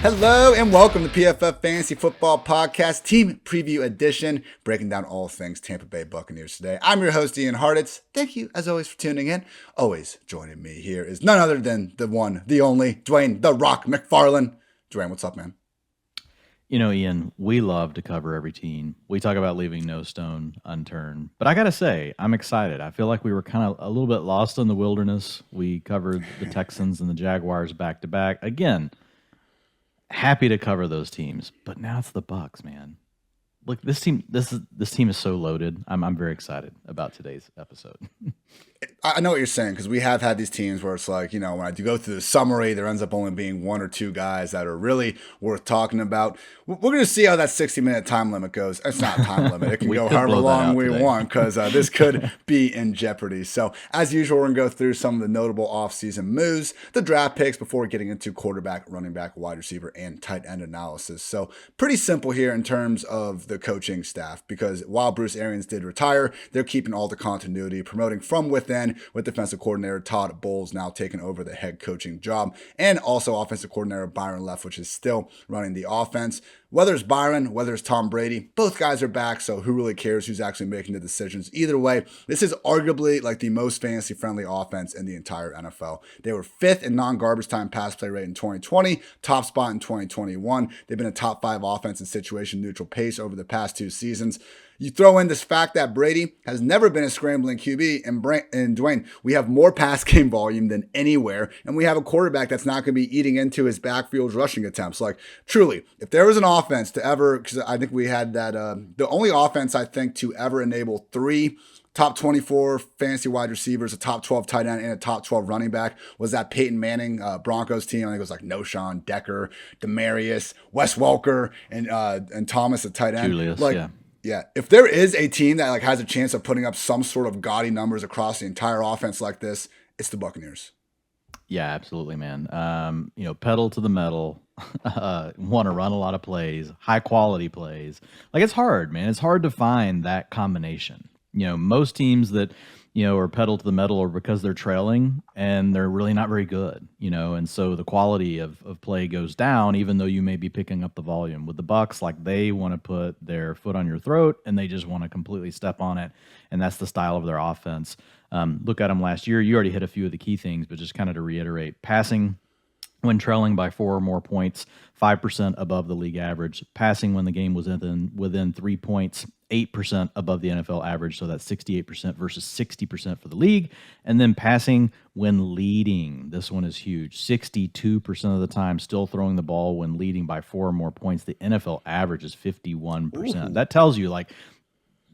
Hello and welcome to PFF Fantasy Football Podcast, Team Preview Edition, breaking down all things Tampa Bay Buccaneers today. I'm your host, Ian Hartitz. Thank you, as always, for tuning in. Always joining me here is none other than the one, the only, Dwain "The Rock" McFarland. Dwain, what's up, man? You know, Ian, we love to cover every team. We talk about leaving no stone unturned. But I got to say, I'm excited. I feel like we were kind of a little bit lost in the wilderness. We covered the Texans and the Jaguars back to back. Again, happy to cover those teams. But now it's the Bucs, man. Look, this team is so loaded. I'm very excited about today's episode. I know what you're saying, because we have had these teams where it's like, you know, when I do go through the summary, there ends up only being one or two guys that are really worth talking about. We're going to see how that 60-minute time limit goes. It's not a time limit. It can go however long we want, because this could be in jeopardy. So, as usual, we're going to go through some of the notable offseason moves, the draft picks, before getting into quarterback, running back, wide receiver, and tight end analysis. So, pretty simple here in terms of the coaching staff, because while Bruce Arians did retire, they're keeping all the continuity, promoting from within, with defensive coordinator Todd Bowles now taking over the head coaching job, and also offensive coordinator Byron Leftwich is still running the offense. Whether it's Byron, whether it's Tom Brady, both guys are back, so who really cares who's actually making the decisions? Either way, this is arguably like the most fantasy-friendly offense in the entire NFL. They were 5th in non-garbage time pass play rate in 2020, top spot in 2021. They've been a top 5 offense in situation-neutral pace over the past 2 seasons. You throw in this fact that Brady has never been a scrambling QB, and Dwain, we have more pass game volume than anywhere, and we have a quarterback that's not going to be eating into his backfield rushing attempts. Like, truly, if there was an offense to ever, because I think we had that, the only offense I think to ever enable 3 top 24 fantasy wide receivers, a top 12 tight end, and a top 12 running back was that Peyton Manning Broncos team. I think it was like Noshawn, Decker, Demarius, Wes Welker, and Thomas at tight end. Julius, like, yeah, if there is a team that like has a chance of putting up some sort of gaudy numbers across the entire offense like this, it's the Buccaneers. Yeah, absolutely, man. You know, pedal to the metal, want to run a lot of plays, high quality plays. Like, it's hard, man. It's hard to find that combination. You know, most teams that, you know, are pedal to the metal are because they're trailing and they're really not very good, you know, and so the quality of play goes down, even though you may be picking up the volume. With the Bucs, like, they want to put their foot on your throat and they just want to completely step on it, and that's the style of their offense. Look at them last year. You already hit a few of the key things, but just kind of to reiterate, passing when trailing by 4 or more points, 5% above the league average. Passing when the game was within 3 points, 8% above the NFL average, so that's 68% versus 60% for the league. And then passing when leading, this one is huge. 62% of the time still throwing the ball when leading by 4 or more points. The NFL average is 51%. Ooh. That tells you, like,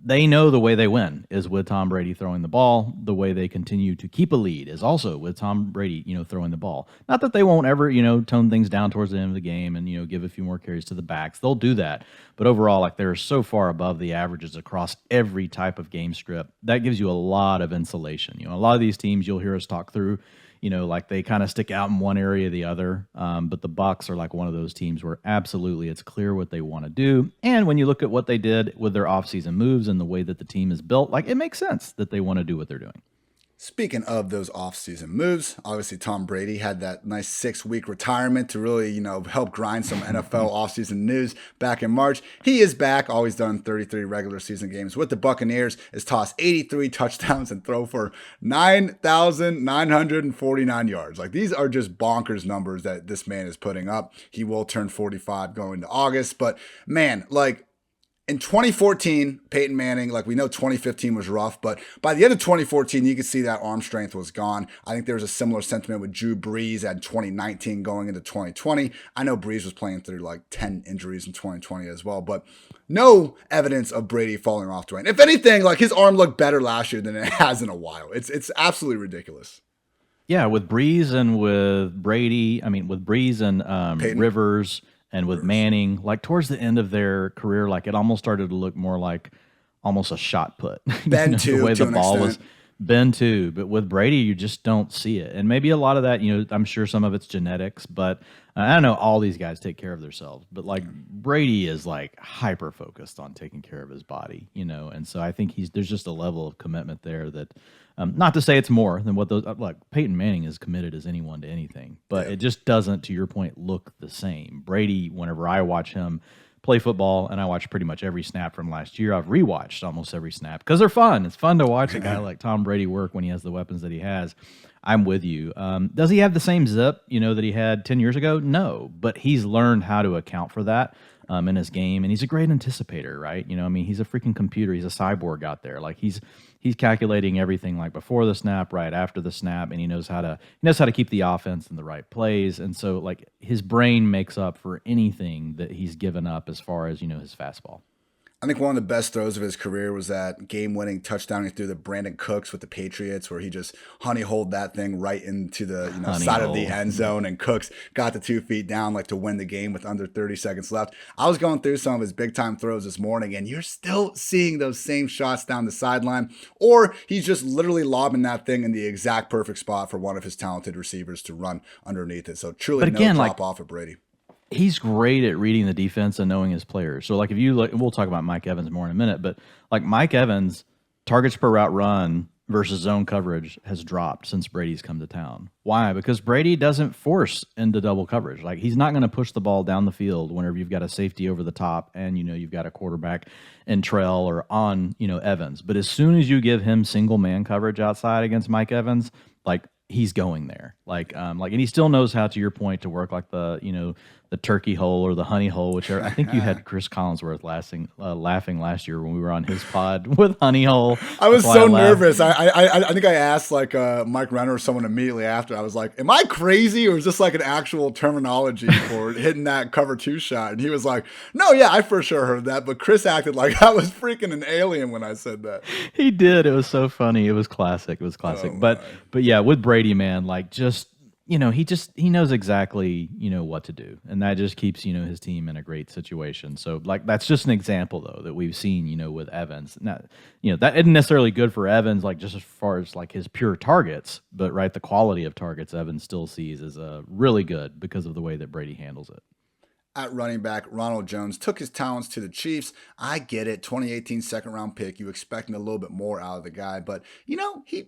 they know the way they win is with Tom Brady throwing the ball. The way they continue to keep a lead is also with Tom Brady, you know, throwing the ball. Not that they won't ever, you know, tone things down towards the end of the game and, you know, give a few more carries to the backs. They'll do that. But overall, like, they're so far above the averages across every type of game script. That gives you a lot of insulation. You know, a lot of these teams you'll hear us talk through, you know, like, they kind of stick out in one area or the other. But the Bucs are like one of those teams where absolutely it's clear what they want to do. And when you look at what they did with their offseason moves and the way that the team is built, like, it makes sense that they want to do what they're doing. Speaking of those offseason moves, obviously Tom Brady had that nice 6-week retirement to really, you know, help grind some NFL offseason news back in March. He is back, always done 33 regular season games with the Buccaneers, has tossed 83 touchdowns and throw for 9,949 yards. Like, these are just bonkers numbers that this man is putting up. He will turn 45 going to August, but man, like, in 2014, Peyton Manning, like, we know 2015 was rough, but by the end of 2014, you could see that arm strength was gone. I think there was a similar sentiment with Drew Brees at 2019 going into 2020. I know Brees was playing through like 10 injuries in 2020 as well, but no evidence of Brady falling off, Dwayne. If anything, like, his arm looked better last year than it has in a while. It's absolutely ridiculous. Yeah, with Brees and with Brady, I mean, with Brees and Rivers, and with Manning, like, towards the end of their career, like, it almost started to look more like almost a shot put. Ben, too, the way to the ball extent. Ben too, but with Brady, you just don't see it. And maybe a lot of that, I'm sure some of it's genetics, but I don't know, all these guys take care of themselves, but like Brady is like hyper focused on taking care of his body, and so I think there's just a level of commitment there that, not to say it's more than what those, like Peyton Manning is committed as anyone to anything, but it just doesn't, to your point, look the same. Brady, whenever I watch him play football, and I watch pretty much every snap from last year. I've rewatched almost every snap because they're fun. It's fun to watch a guy like Tom Brady work when he has the weapons that he has. I'm with you. Does he have the same zip, that he had 10 years ago? No, but he's learned how to account for that in his game, and he's a great anticipator, right? He's a freaking computer. He's a cyborg out there. Like he's calculating everything, like before the snap, right after the snap, and he knows how to keep the offense in the right plays. And so, like, his brain makes up for anything that he's given up as far as his fastball. I think one of the best throws of his career was that game-winning touchdown he threw to Brandon Cooks with the Patriots, where he just honey-holed that thing right into the side of the end zone, and Cooks got the 2 feet down like to win the game with under 30 seconds left. I was going through some of his big-time throws this morning, and you're still seeing those same shots down the sideline, or he's just literally lobbing that thing in the exact perfect spot for one of his talented receivers to run underneath it. So truly no drop-off of Brady. He's great at reading the defense and knowing his players. So, like, if you look, we'll talk about Mike Evans more in a minute, but like Mike Evans, targets per route run versus zone coverage has dropped since Brady's come to town. Why? Because Brady doesn't force into double coverage. Like, he's not going to push the ball down the field whenever you've got a safety over the top and you've got a quarterback in trail or on Evans. But as soon as you give him single man coverage outside against Mike Evans, like, he's going there. And he still knows how, to your point, to work like the turkey hole or the honey hole, which I think you had Chris Collinsworth laughing last year when we were on his pod with honey hole. I was so nervous. I think I asked Mike Renner or someone immediately after. I was like, am I crazy, or is this like an actual terminology for hitting that cover 2 shot? And he was like, no, yeah, I for sure heard that, but Chris acted like I was freaking an alien when I said that. He did. It was so funny. It was classic. Oh, but yeah, with Brady, man, like, just he knows exactly what to do, and that just keeps his team in a great situation. So, like, that's just an example though that we've seen with Evans. Not that isn't necessarily good for Evans, like, just as far as like his pure targets, but right, the quality of targets Evans still sees is really good because of the way that Brady handles it. At running back, Ronald Jones took his talents to the Chiefs. I get it, 2018 second-round pick. You expecting a little bit more out of the guy, but, he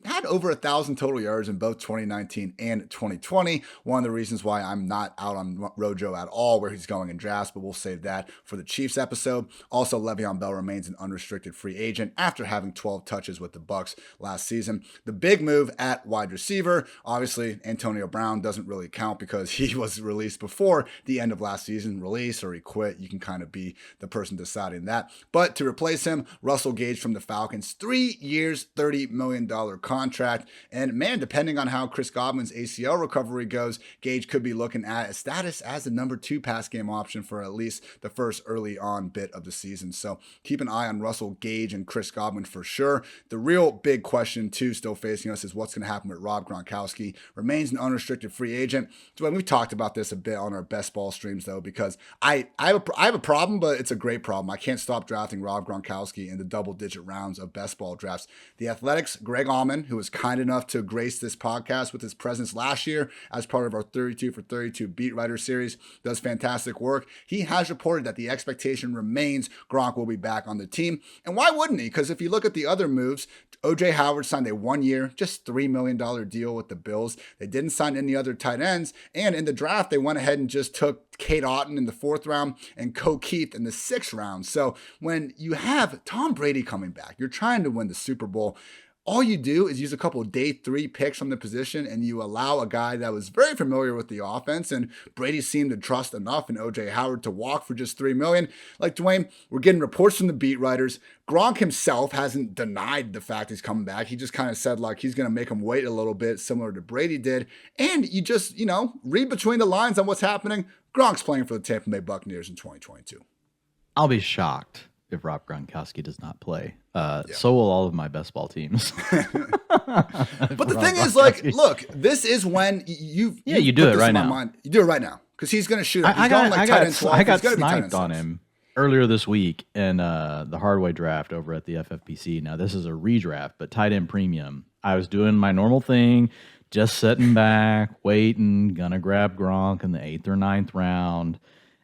had over 1,000 total yards in both 2019 and 2020. One of the reasons why I'm not out on Rojo at all where he's going in drafts, but we'll save that for the Chiefs episode. Also, Le'Veon Bell remains an unrestricted free agent after having 12 touches with the Bucs last season. The big move at wide receiver, obviously, Antonio Brown doesn't really count because he was released before the end of last season. Release or he quit. You can kind of be the person deciding that. But to replace him, Russell Gage from the Falcons, 3 years, $30 million contract. And man, depending on how Chris Godwin's ACL recovery goes, Gage could be looking at a status as the number 2 pass game option for at least the first early on bit of the season. So keep an eye on Russell Gage and Chris Godwin for sure. The real big question too still facing us is what's going to happen with Rob Gronkowski. Remains an unrestricted free agent. So we've talked about this a bit on our best ball streams though, because I have a problem, but it's a great problem. I can't stop drafting Rob Gronkowski in the double-digit rounds of best ball drafts. The Athletic's Greg Allman, who was kind enough to grace this podcast with his presence last year as part of our 32 for 32 beat writer series, does fantastic work. He has reported that the expectation remains Gronk will be back on the team. And why wouldn't he? Because if you look at the other moves, O.J. Howard signed a 1-year, just $3 million deal with the Bills. They didn't sign any other tight ends. And in the draft, they went ahead and just took Kate Otten in the 4th round and Ko Keith in the 6th round. So when you have Tom Brady coming back, you're trying to win the Super Bowl. All you do is use a couple of day 3 picks from the position, and you allow a guy that was very familiar with the offense, and Brady seemed to trust enough in O.J. Howard to walk for just $3 million. Like, Dwayne, we're getting reports from the beat writers. Gronk himself hasn't denied the fact he's coming back. He just kind of said, like, he's going to make him wait a little bit, similar to Brady did. And you just, read between the lines on what's happening. Gronk's playing for the Tampa Bay Buccaneers in 2022. I'll be shocked if Rob Gronkowski does not play. So will all of my best ball teams. But the thing is, like, look, this is when you do it right now. You do it right now because he's going to shoot. I got sniped on him earlier this week in the Hardway draft over at the FFPC. Now, this is a redraft, but tight end premium. I was doing my normal thing, just sitting back, waiting, gonna grab Gronk in the 8th or 9th round.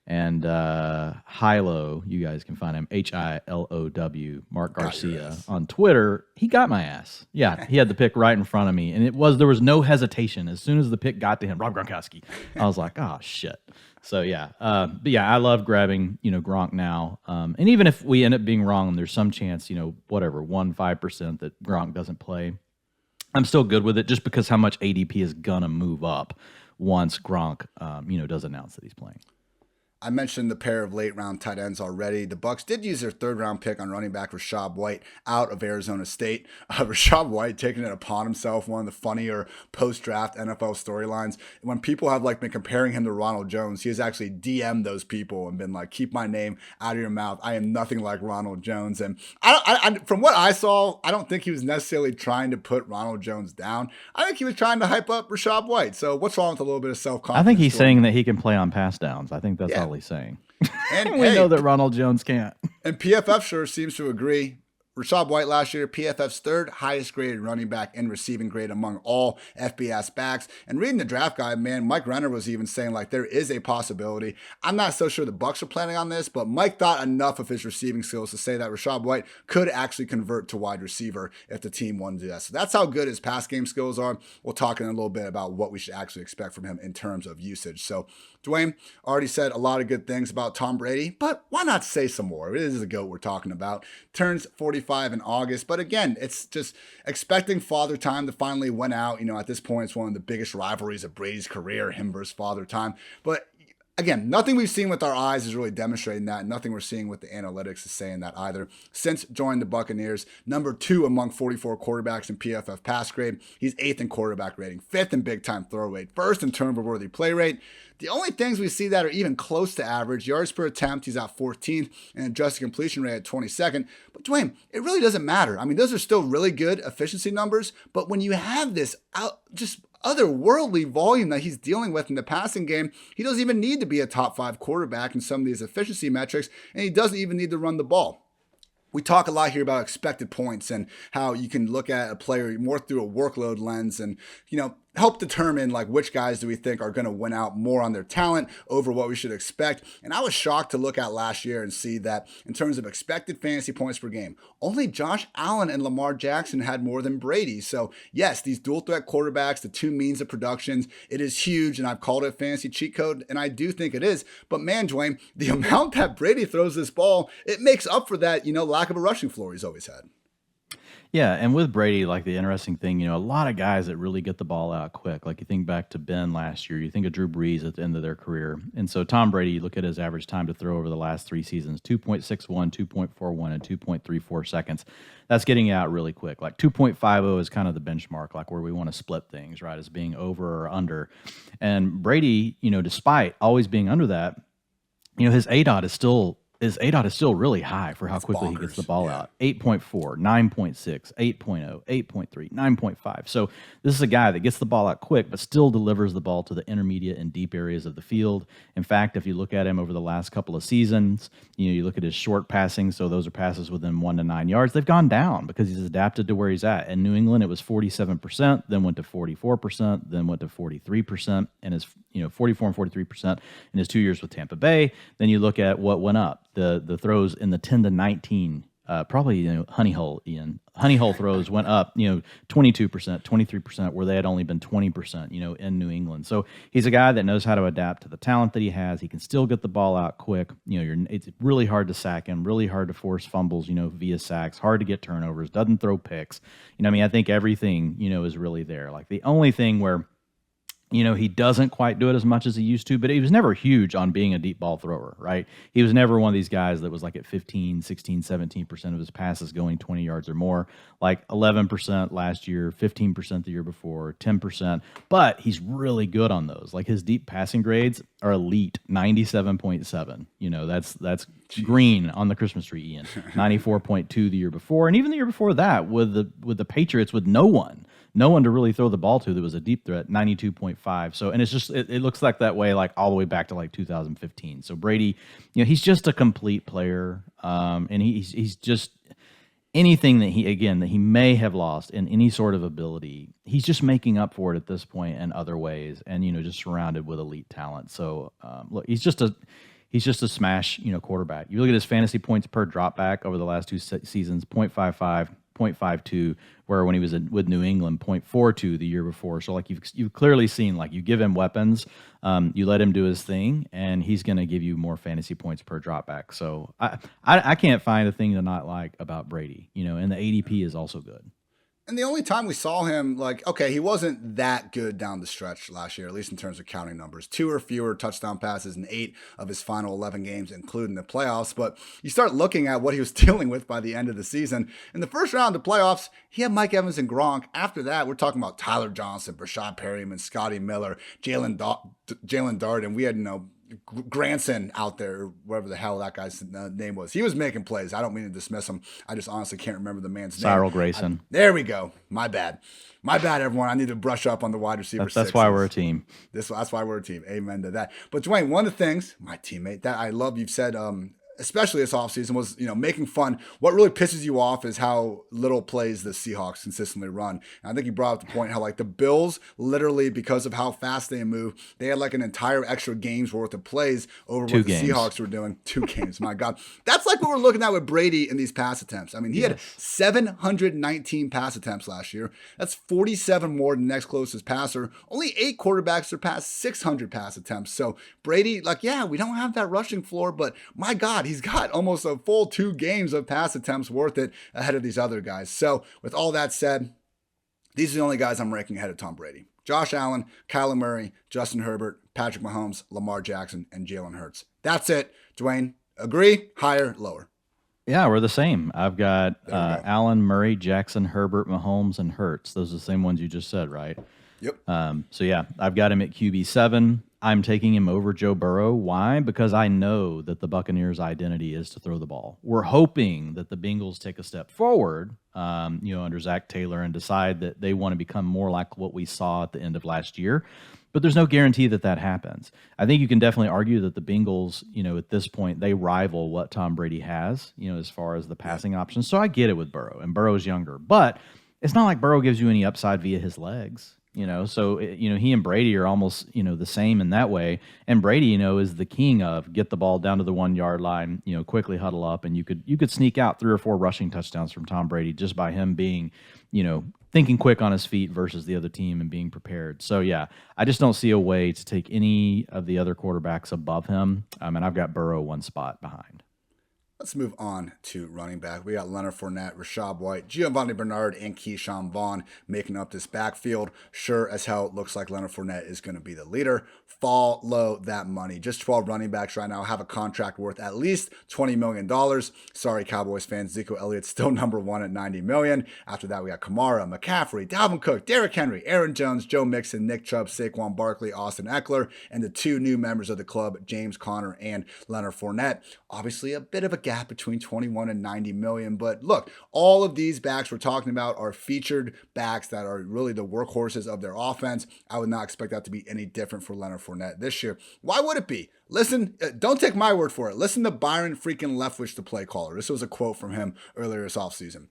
And Hilo, you guys can find him, Hilow, Mark Garcia on Twitter. He got my ass. Yeah, he had the pick right in front of me, and there was no hesitation. As soon as the pick got to him, Rob Gronkowski, I was like, oh shit. So yeah, but yeah, I love grabbing Gronk now. And even if we end up being wrong, there's some chance 5% that Gronk doesn't play. I'm still good with it, just because how much ADP is gonna move up once Gronk does announce that he's playing. I mentioned the pair of late-round tight ends already. The Bucs did use their third-round pick on running back Rachaad White out of Arizona State. Rachaad White taking it upon himself, one of the funnier post-draft NFL storylines. When people have been comparing him to Ronald Jones, he has actually DM'd those people and been like, keep my name out of your mouth. I am nothing like Ronald Jones. And I from what I saw, I don't think he was necessarily trying to put Ronald Jones down. I think he was trying to hype up Rachaad White. So what's wrong with a little bit of self-confidence? I think he's saying that he can play on pass downs. I think that's all he's saying. And we know that Ronald Jones can't. And PFF sure seems to agree. Rachaad White last year, PFF's third highest graded running back in receiving grade among all FBS backs. And reading the draft guide, man, Mike Renner was even saying there is a possibility. I'm not so sure the Bucs are planning on this, but Mike thought enough of his receiving skills to say that Rachaad White could actually convert to wide receiver if the team wanted to do that. So that's how good his pass game skills are. We'll talk in a little bit about what we should actually expect from him in terms of usage. So Dwain already said a lot of good things about Tom Brady, but why not say some more? It is the GOAT we're talking about. Turns 45 in August, but again, it's just expecting Father Time to finally win out. At this point, it's one of the biggest rivalries of Brady's career, him versus Father Time. But again, nothing we've seen with our eyes is really demonstrating that. Nothing we're seeing with the analytics is saying that either. Since joining the Buccaneers, number 2 among 44 quarterbacks in PFF pass grade. He's 8th in quarterback rating, 5th in big time throw rate, 1st in turnover-worthy play rate. The only things we see that are even close to average, yards per attempt, he's at 14th, and adjusted completion rate at 22nd. But Dwain, it really doesn't matter. I mean, those are still really good efficiency numbers, but when you have this just otherworldly volume that he's dealing with in the passing game, he doesn't even need to be a top 5 quarterback in some of these efficiency metrics, and he doesn't even need to run the ball. We talk a lot here about expected points and how you can look at a player more through a workload lens and, help determine which guys do we think are going to win out more on their talent over what we should expect. And I was shocked to look at last year and see that in terms of expected fantasy points per game, only Josh Allen and Lamar Jackson had more than Brady. So yes, these dual threat quarterbacks, the two means of productions, it is huge. And I've called it fantasy cheat code. And I do think it is. But man, Dwain, the amount that Brady throws this ball, it makes up for that, lack of a rushing floor he's always had. Yeah, and with Brady, the interesting thing, a lot of guys that really get the ball out quick. You think back to Ben last year, you think of Drew Brees at the end of their career. And so Tom Brady, you look at his average time to throw over the last 3 seasons, 2.61, 2.41, and 2.34 seconds. That's getting out really quick. 2.50 is kind of the benchmark, where we want to split things, right, as being over or under. And Brady, despite always being under that, his ADOT is still really high for how quickly he gets the ball out. 8.4, 9.6, 8.0, 8.3, 9.5. So this is a guy that gets the ball out quick, but still delivers the ball to the intermediate and deep areas of the field. In fact, if you look at him over the last couple of seasons, you look at his short passing, so those are passes within 1 to 9 yards, they've gone down because he's adapted to where he's at. In New England, it was 47%, then went to 44%, then went to 43%, and his 44 and 43% in his 2 years with Tampa Bay. Then you look at what went up. The throws in the 10 to 19, probably honey hole throws went up 22%, 23%, where they had only been 20% in New England. So he's a guy that knows how to adapt to the talent that he has. He can still get the ball out quick. It's really hard to sack him, really hard to force fumbles via sacks, hard to get turnovers, doesn't throw picks. I think everything is really there. The only thing where he doesn't quite do it as much as he used to, but he was never huge on being a deep ball thrower, right? He was never one of these guys that was at 15, 16, 17% of his passes going 20 yards or more, 11% last year, 15% the year before, 10%. But he's really good on those. His deep passing grades are elite, 97.7. That's green on the Christmas tree, Ian. 94.2 the year before, and even the year before that with the Patriots with no one to really throw the ball to that was a deep threat, 92.5. So, and it's just, it looks that way, all the way back to 2015. So Brady, he's just a complete player. And he's just, anything that he may have lost in any sort of ability, he's just making up for it at this point in other ways, and just surrounded with elite talent. So look, he's just a smash quarterback. You look at his fantasy points per dropback over the last two seasons: 0.55, 0.52, where when he was with New England, 0.42 the year before. So like you've clearly seen, like, you give him weapons, you let him do his thing, and he's going to give you more fantasy points per dropback. So I can't find a thing to not like about Brady, and the ADP is also good. And the only time we saw him, like, okay, he wasn't that good down the stretch last year, at least in terms of counting numbers. 2 or fewer touchdown passes in 8 of his final 11 games, including the playoffs. But you start looking at what he was dealing with by the end of the season. In the first round of the playoffs, he had Mike Evans and Gronk. After that, we're talking about Tyler Johnson, Brashad Perryman, Scotty Miller, Jalen Dart, and we had, Granson out there, whatever the hell that guy's name was. He was making plays. I don't mean to dismiss him. I just honestly can't remember the man's name. Cyril Grayson. There we go. My bad, everyone. I need to brush up on the wide receiver. That's why we're a team. That's why we're a team. Amen to that. But Dwain, one of the things, my teammate, that I love you've said, especially this offseason, was, making fun. What really pisses you off is how little plays the Seahawks consistently run. And I think you brought up the point how, like, the Bills, literally, because of how fast they move, they had like an entire extra game's worth of plays over what the Seahawks were doing. 2 games, my God. That's like what we're looking at with Brady in these pass attempts. I mean, he had 719 pass attempts last year. That's 47 more than the next closest passer. Only 8 quarterbacks surpassed 600 pass attempts. So Brady, like, yeah, we don't have that rushing floor, but my God, he's got almost a full 2 games of pass attempts worth it ahead of these other guys. So with all that said, these are the only guys I'm ranking ahead of Tom Brady: Josh Allen, Kyler Murray, Justin Herbert, Patrick Mahomes, Lamar Jackson, and Jalen Hurts. That's it. Dwain, agree? Higher, lower? Yeah, we're the same. I've got Allen, Murray, Jackson, Herbert, Mahomes, and Hurts. Those are the same ones you just said, right? Yep. So yeah, I've got him at QB7. I'm taking him over Joe Burrow. Why? Because I know that the Buccaneers' identity is to throw the ball. We're hoping that the Bengals take a step forward, under Zach Taylor, and decide that they want to become more like what we saw at the end of last year. But there's no guarantee that happens. I think you can definitely argue that the Bengals, at this point, they rival what Tom Brady has, as far as the passing options. So I get it with Burrow, and Burrow's younger. But it's not like Burrow gives you any upside via his legs. So, he and Brady are almost, the same in that way. And Brady, is the king of get the ball down to the 1 yard line, quickly huddle up. And you could sneak out 3 or 4 rushing touchdowns from Tom Brady just by him being, thinking quick on his feet versus the other team and being prepared. So, yeah, I just don't see a way to take any of the other quarterbacks above him. And I've got Burrow 1 spot behind. Let's move on to running back. We got Leonard Fournette, Rachaad White, Giovanni Bernard, and Keyshawn Vaughn making up this backfield. Sure as hell, it looks like Leonard Fournette is going to be the leader. Follow that money. Just 12 running backs right now have a contract worth at least $20 million. Sorry, Cowboys fans. Zeke Elliott's still number 1 at $90 million. After that, we got Kamara, McCaffrey, Dalvin Cook, Derrick Henry, Aaron Jones, Joe Mixon, Nick Chubb, Saquon Barkley, Austin Eckler, and the 2 new members of the club, James Conner and Leonard Fournette. Obviously, a bit of a gap between 21 and 90 million. But look, all of these backs we're talking about are featured backs that are really the workhorses of their offense. I would not expect that to be any different for Leonard Fournette this year. Why would it be? Listen, don't take my word for it. Listen to Byron freaking Leftwich, the play caller. This was a quote from him earlier this offseason.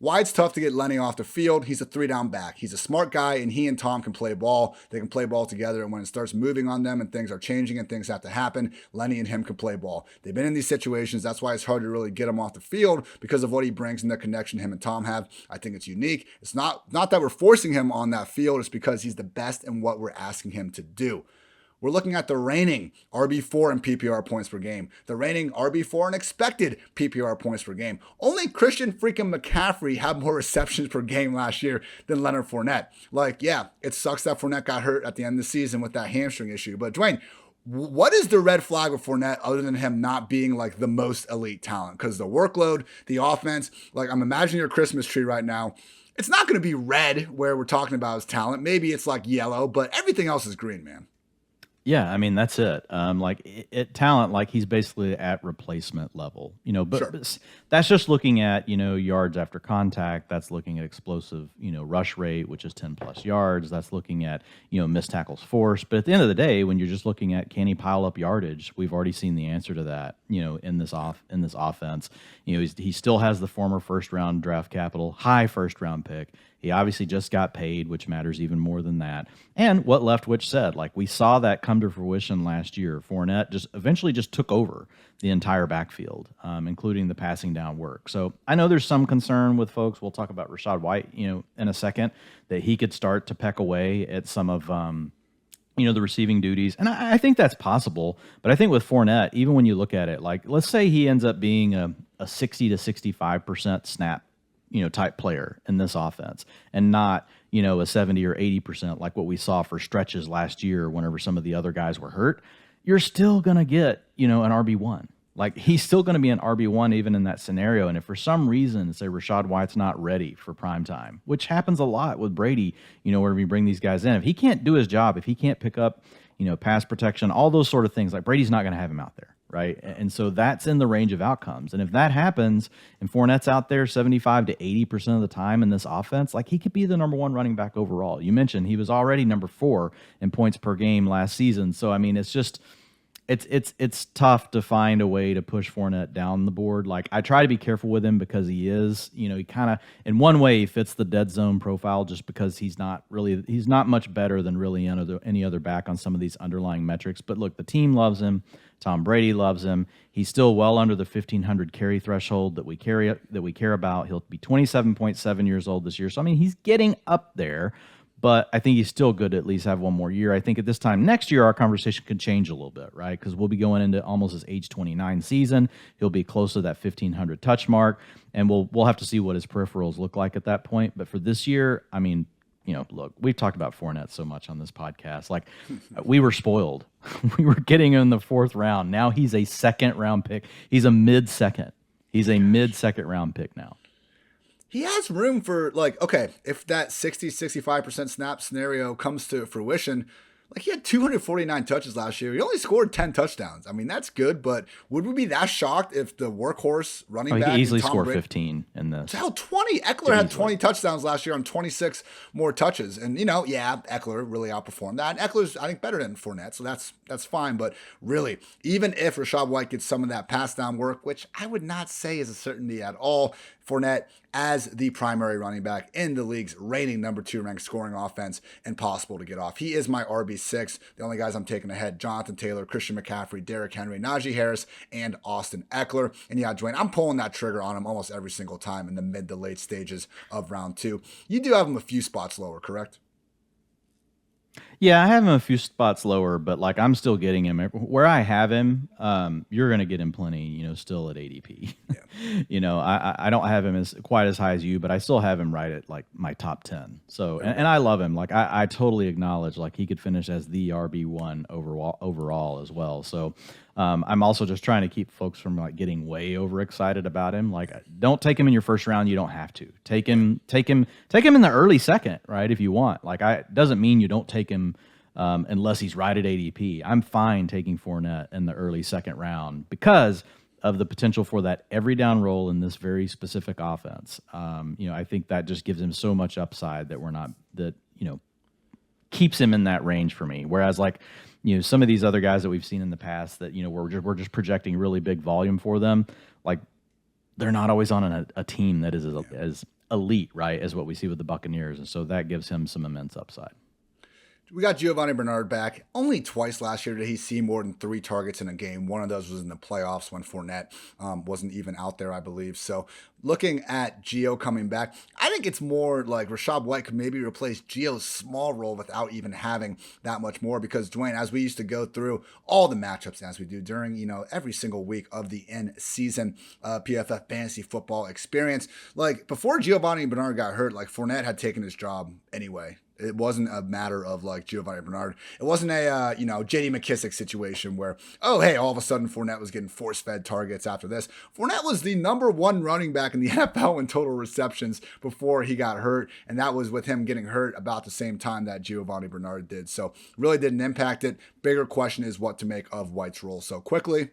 White's tough to get Lenny off the field. He's a 3-down back. He's a smart guy, and he and Tom can play ball. They can play ball together, and when it starts moving on them and things are changing and things have to happen, Lenny and him can play ball. They've been in these situations. That's why it's hard to really get him off the field because of what he brings and the connection him and Tom have. I think it's unique. It's not that we're forcing him on that field. It's because he's the best in what we're asking him to do. We're looking at the reigning RB4 in PPR points per game, the reigning RB4 in expected PPR points per game. Only Christian freaking McCaffrey had more receptions per game last year than Leonard Fournette. Like, yeah, it sucks that Fournette got hurt at the end of the season with that hamstring issue. But Dwain, what is the red flag with Fournette other than him not being like the most elite talent? Because the workload, the offense, like I'm imagining your Christmas tree right now. It's not going to be red where we're talking about his talent. Maybe it's like yellow, but everything else is green, man. Yeah, I mean, that's it. Talent, like he's basically at replacement level, but Sure. That's just looking at, yards after contact. That's looking at explosive, rush rate, which is 10 plus yards. That's looking at, missed tackles forced. But at the end of the day, when you're just looking at can he pile up yardage, we've already seen the answer to that, in this offense. He still has the former first round draft capital, high first round pick. He obviously just got paid, which matters even more than that. And what Leftwich said, like we saw that come to fruition last year. Fournette eventually took over the entire backfield, including the passing down work. So I know there's some concern with folks. We'll talk about Rachaad White, in a second, that he could start to peck away at some of the receiving duties. And I think that's possible. But I think with Fournette, even when you look at it, like let's say he ends up being a 60 to 65% snap, type player in this offense and not, a 70 or 80% like what we saw for stretches last year whenever some of the other guys were hurt, you're still going to get, an RB1. Like he's still going to be an RB1 even in that scenario. And if for some reason, say Rachaad White's not ready for prime time, which happens a lot with Brady, whenever we bring these guys in, if he can't do his job, if he can't pick up, pass protection, all those sort of things, like Brady's not going to have him out there, right? And so that's in the range of outcomes. And if that happens and Fournette's out there 75 to 80% of the time in this offense, like he could be the number one running back overall. You mentioned he was already number 4 in points per game last season. So, I mean, it's just... It's tough to find a way to push Fournette down the board. Like I try to be careful with him because he is, he kind of in one way he fits the dead zone profile just because he's not much better than really any other back on some of these underlying metrics. But look, the team loves him. Tom Brady loves him. He's still well under the 1,500 carry threshold that we care about. He'll be 27.7 years old this year. So I mean, he's getting up there. But I think he's still good to at least have one more year. I think at this time next year, our conversation could change a little bit, right? Because we'll be going into almost his age 29 season. He'll be close to that 1,500 touch mark, and we'll have to see what his peripherals look like at that point. But for this year, I mean, look, we've talked about Fournette so much on this podcast. Like, we were spoiled. We were getting him in the 4th round. Now he's a second-round pick. He's a mid-second. He's a mid-second round pick now. He has room for, like, okay, if that 60, 65% snap scenario comes to fruition, like he had 249 touches last year. He only scored 10 touchdowns. I mean, that's good, but would we be that shocked if the workhorse running back... He easily scored 15 in this. Hell, 20. Eckler had 20 touchdowns last year on 26 more touches. And, Eckler really outperformed that. And Eckler's, I think, better than Fournette, so that's fine. But really, even if Rachaad White gets some of that pass down work, which I would not say is a certainty at all, Fournette as the primary running back in the league's reigning number 2 ranked scoring offense, impossible to get off. He is my RB6. The only guys I'm taking ahead, Jonathan Taylor, Christian McCaffrey, Derrick Henry, Najee Harris, and Austin Eckler. And yeah, Dwayne, I'm pulling that trigger on him almost every single time in the mid to late stages of round 2. You do have him a few spots lower, correct? Yeah, I have him a few spots lower, but like I'm still getting him where I have him. You're going to get him plenty, still at ADP. Yeah. I don't have him quite as high as you, but I still have him right at like my top 10. So, and I love him. Like I totally acknowledge like he could finish as the RB1 overall as well. So, I'm also just trying to keep folks from like getting way overexcited about him. Like, don't take him in your first round. You don't have to take him in the early second, right? If you want, like, doesn't mean you don't take him unless he's right at ADP. I'm fine taking Fournette in the early second round because of the potential for that every down role in this very specific offense. I think that just gives him so much upside that keeps him in that range for me. Whereas like, some of these other guys that we've seen in the past that, we're just projecting really big volume for them. Like they're not always on a team that is as elite, right, as what we see with the Buccaneers. And so that gives him some immense upside. We got Giovanni Bernard back. Only twice last year did he see more than 3 targets in a game. One of those was in the playoffs when Fournette wasn't even out there, I believe. So looking at Gio coming back, I think it's more like Rachaad White could maybe replace Gio's small role without even having that much more. Because, Dwayne, as we used to go through all the matchups as we do during, every single week of the in-season PFF Fantasy Football experience, like before Giovanni Bernard got hurt, like Fournette had taken his job anyway. It wasn't a matter of like Giovanni Bernard. It wasn't a, J.D. McKissick situation where, oh, hey, all of a sudden Fournette was getting force-fed targets after this. Fournette was the number 1 running back in the NFL in total receptions before he got hurt. And that was with him getting hurt about the same time that Giovanni Bernard did. So really didn't impact it. Bigger question is what to make of White's role. So quickly,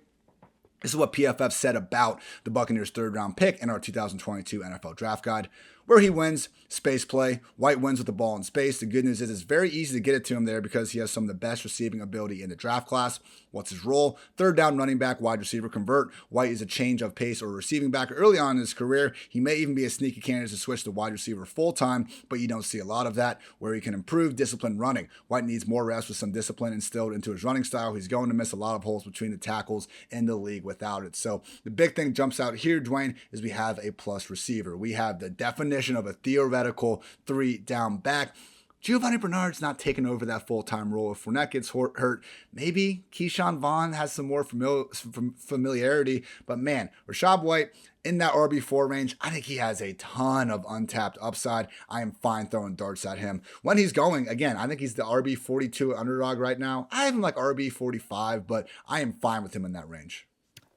this is what PFF said about the Buccaneers' 3rd round pick in our 2022 NFL Draft Guide. Where he wins, space play. White wins with the ball in space. The good news is it's very easy to get it to him there because he has some of the best receiving ability in the draft class. What's his role? Third down running back, wide receiver convert. White is a change of pace or receiving back early on in his career. He may even be a sneaky candidate to switch to wide receiver full time, but you don't see a lot of that. Where he can improve discipline running. White needs more reps with some discipline instilled into his running style. He's going to miss a lot of holes between the tackles in the league without it. So the big thing jumps out here, Dwain, is we have a plus receiver. We have the definition of a theoretical 3-down back. Giovanni Bernard's not taking over that full-time role. If Fournette gets hurt, maybe Keyshawn Vaughn has some more familiarity. But man, Rachaad White in that RB4 range, I think he has a ton of untapped upside. I am fine throwing darts at him. When he's going, again, I think he's the RB42 underdog right now. I have him like RB45, but I am fine with him in that range.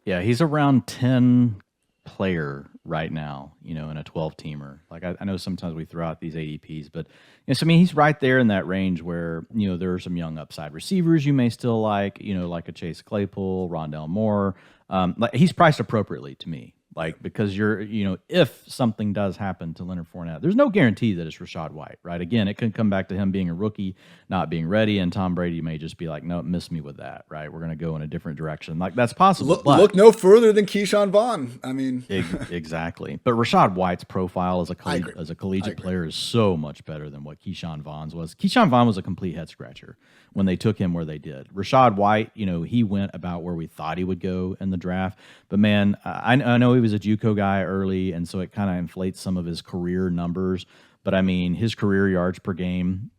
Yeah, he's around 10 player right now, in a 12-teamer. Like I know sometimes we throw out these ADPs, but so I mean he's right there in that range where there are some young upside receivers you may still like, like a Chase Claypool, Rondale Moore. Like he's priced appropriately to me. Like, because if something does happen to Leonard Fournette, there's no guarantee that it's Rachaad White, right? Again, it could come back to him being a rookie, not being ready, and Tom Brady may just be like, no, miss me with that, right? We're going to go in a different direction. Like, that's possible. Look no further than Keyshawn Vaughn. I mean. Exactly. But Rachaad White's profile as a collegiate player is so much better than what Keyshawn Vaughn's was. Keyshawn Vaughn was a complete head-scratcher when they took him where they did. Rachaad White, he went about where we thought he would go in the draft. But, man, I know he was a JUCO guy early, and so it kind of inflates some of his career numbers. But I mean, his career yards per game,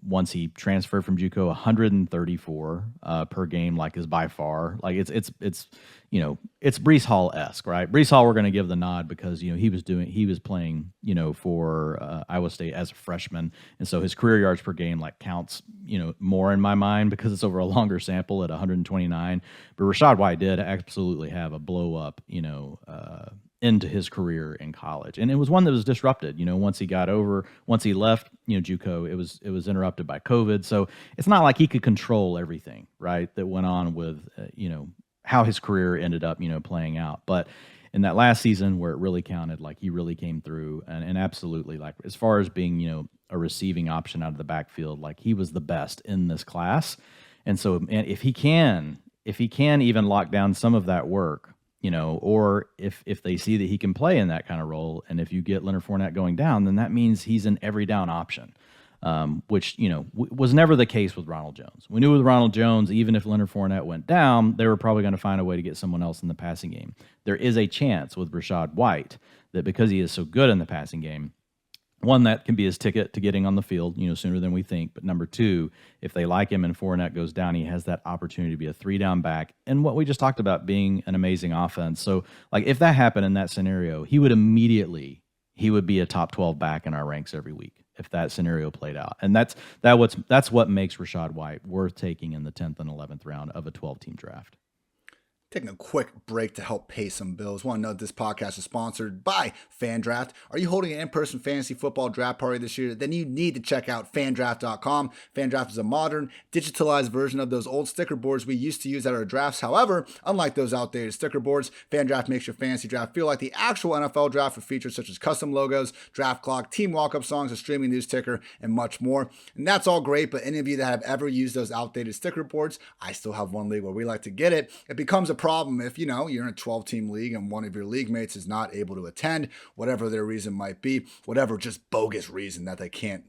once he transferred from JUCO, 134 per game, like is by far like it's Breece Hall-esque, right? Breece Hall, we're going to give the nod because he was playing for Iowa State as a freshman, and so his career yards per game like counts more in my mind because it's over a longer sample at 129. But Rachaad White did absolutely have a blow up, into his career in college. And it was one that was disrupted, once he left, JUCO, it was interrupted by COVID. So it's not like he could control everything, right, that went on with, how his career ended up, playing out. But in that last season where it really counted, like he really came through and absolutely, like as far as being, a receiving option out of the backfield, like he was the best in this class. And so, and if he can even lock down some of that work, or if they see that he can play in that kind of role, and if you get Leonard Fournette going down, then that means he's an every down option, which, was never the case with Ronald Jones. We knew with Ronald Jones, even if Leonard Fournette went down, they were probably going to find a way to get someone else in the passing game. There is a chance with Rachaad White that because he is so good in the passing game, one, that can be his ticket to getting on the field, sooner than we think. But number two, if they like him and Fournette goes down, he has that opportunity to be a 3-down back. And what we just talked about being an amazing offense. So, like, if that happened in that scenario, he would be a top 12 back in our ranks every week if that scenario played out. And that's what makes Rachaad White worth taking in the 10th and 11th round of a 12-team draft. Taking a quick break to help pay some bills. Want to note this podcast is sponsored by FanDraft. Are you holding an in-person fantasy football draft party this year? Then you need to check out FanDraft.com. FanDraft is a modern, digitalized version of those old sticker boards we used to use at our drafts. However, unlike those outdated sticker boards, FanDraft makes your fantasy draft feel like the actual NFL draft with features such as custom logos, draft clock, team walk-up songs, a streaming news ticker, and much more. And that's all great, but any of you that have ever used those outdated sticker boards, I still have one league where we like to get it. It becomes a problem if you're in a 12-team league and one of your league mates is not able to attend, whatever their reason might be, whatever just bogus reason that they can't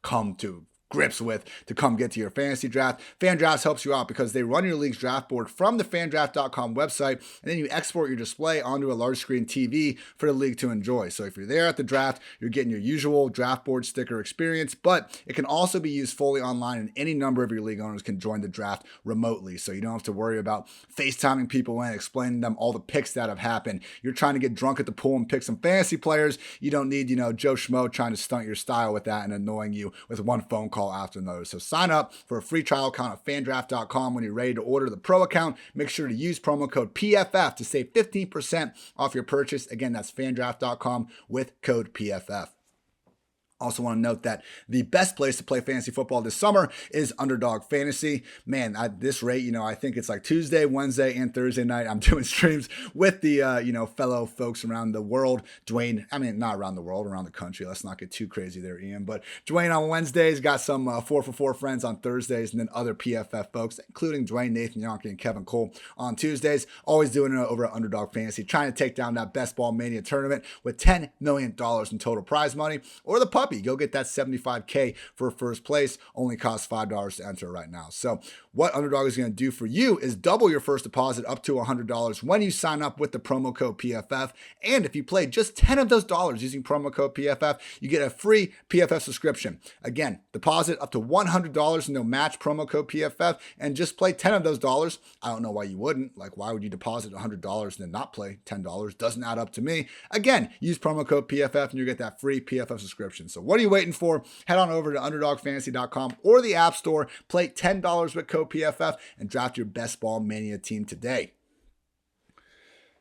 come to grips with to come get to your fantasy draft. FanDraft helps you out because they run your league's draft board from the FanDraft.com website, and then you export your display onto a large screen TV for the league to enjoy. So if you're there at the draft, you're getting your usual draft board sticker experience, but it can also be used fully online, and any number of your league owners can join the draft remotely. So you don't have to worry about FaceTiming people in, explaining them all the picks that have happened. You're trying to get drunk at the pool and pick some fantasy players. You don't need, Joe Schmo trying to stunt your style with that and annoying you with one phone call after another. So sign up for a free trial account at FanDraft.com when you're ready to order the pro account. Make sure to use promo code PFF to save 15% off your purchase. Again, that's FanDraft.com with code PFF. Also want to note that the best place to play fantasy football this summer is Underdog Fantasy. Man, at this rate, I think it's like Tuesday, Wednesday, and Thursday night. I'm doing streams with the, fellow folks around the world. Dwayne, not around the world, around the country. Let's not get too crazy there, Ian. But Dwayne on Wednesdays, got some 4for4 friends on Thursdays, and then other PFF folks, including Dwayne, Nathan Yonke, and Kevin Cole on Tuesdays. Always doing it over at Underdog Fantasy, trying to take down that Best Ball Mania tournament with $10 million in total prize money, or the puppy. Go get that $75K for first place. Only costs $5 to enter right now. So what Underdog is going to do for you is double your first deposit up to $100 when you sign up with the promo code PFF. And if you play just 10 of those dollars using promo code PFF, you get a free PFF subscription. Again, deposit up to $100 and they'll match promo code PFF, and just play 10 of those dollars. I don't know why you wouldn't. Like, why would you deposit $100 and then not play $10? Doesn't add up to me. Again, use promo code PFF and you get that free PFF subscription. So what are you waiting for? Head on over to UnderdogFantasy.com or the App Store. Play $10 with code PFF and draft your Best Ball Mania team today.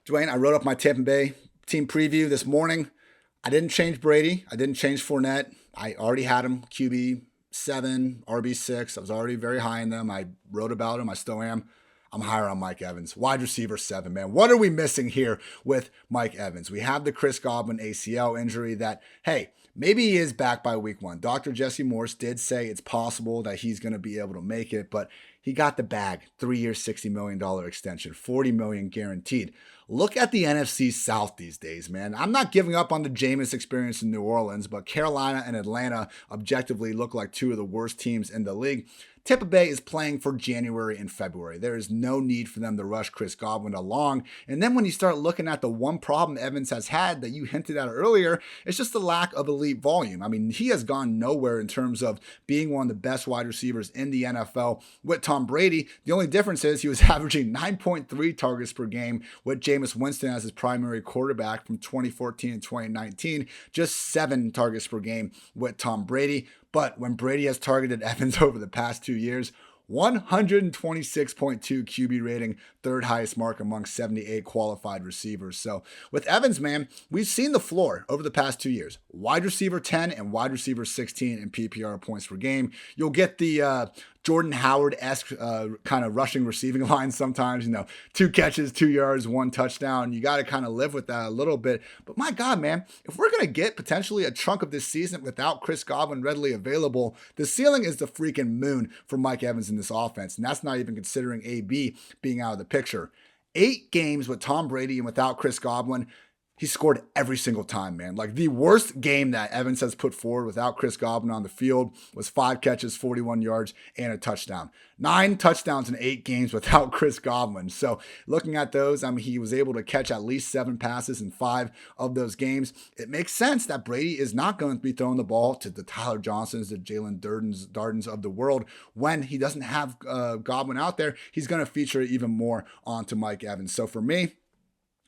Dwayne, I wrote up my Tampa Bay team preview this morning. I didn't change Brady. I didn't change Fournette. I already had him QB 7, RB 6. I was already very high in them. I wrote about him. I still am. I'm higher on Mike Evans. Wide receiver 7, man. What are we missing here with Mike Evans? We have the Chris Godwin ACL injury that, hey, maybe he is back by week 1. Dr. Jesse Morse did say it's possible that he's going to be able to make it, but he got the bag. 3-year, $60 million extension, $40 million guaranteed. Look at the NFC South these days, man. I'm not giving up on the Jameis experience in New Orleans, but Carolina and Atlanta objectively look like two of the worst teams in the league. Tampa Bay is playing for January and February. There is no need for them to rush Chris Godwin along. And then when you start looking at the one problem Evans has had that you hinted at earlier, it's just the lack of elite volume. He has gone nowhere in terms of being one of the best wide receivers in the NFL with Tom Brady. The only difference is he was averaging 9.3 targets per game with Jameis Winston as his primary quarterback from 2014 and 2019, just 7 targets per game with Tom Brady. But when Brady has targeted Evans over the past 2 years, 126.2 QB rating, third highest mark among 78 qualified receivers. So with Evans, man, we've seen the floor over the past 2 years. Wide receiver 10 and wide receiver 16 in PPR points per game. You'll get the Jordan Howard-esque kind of rushing receiving line sometimes, 2 catches, 2 yards, 1 touchdown. You got to kind of live with that a little bit. But my God, man, if we're going to get potentially a chunk of this season without Chris Godwin readily available, the ceiling is the freaking moon for Mike Evans in this offense. And that's not even considering AB being out of the picture. 8 games with Tom Brady and without Chris Godwin, he scored every single time, man. Like, the worst game that Evans has put forward without Chris Godwin on the field was 5 catches, 41 yards, and a touchdown. 9 touchdowns in 8 games without Chris Godwin. So looking at those, he was able to catch at least 7 passes in 5 of those games. It makes sense that Brady is not going to be throwing the ball to the Tyler Johnsons, the Jalen Dardens of the world. When he doesn't have Godwin out there, he's going to feature even more onto Mike Evans. So for me,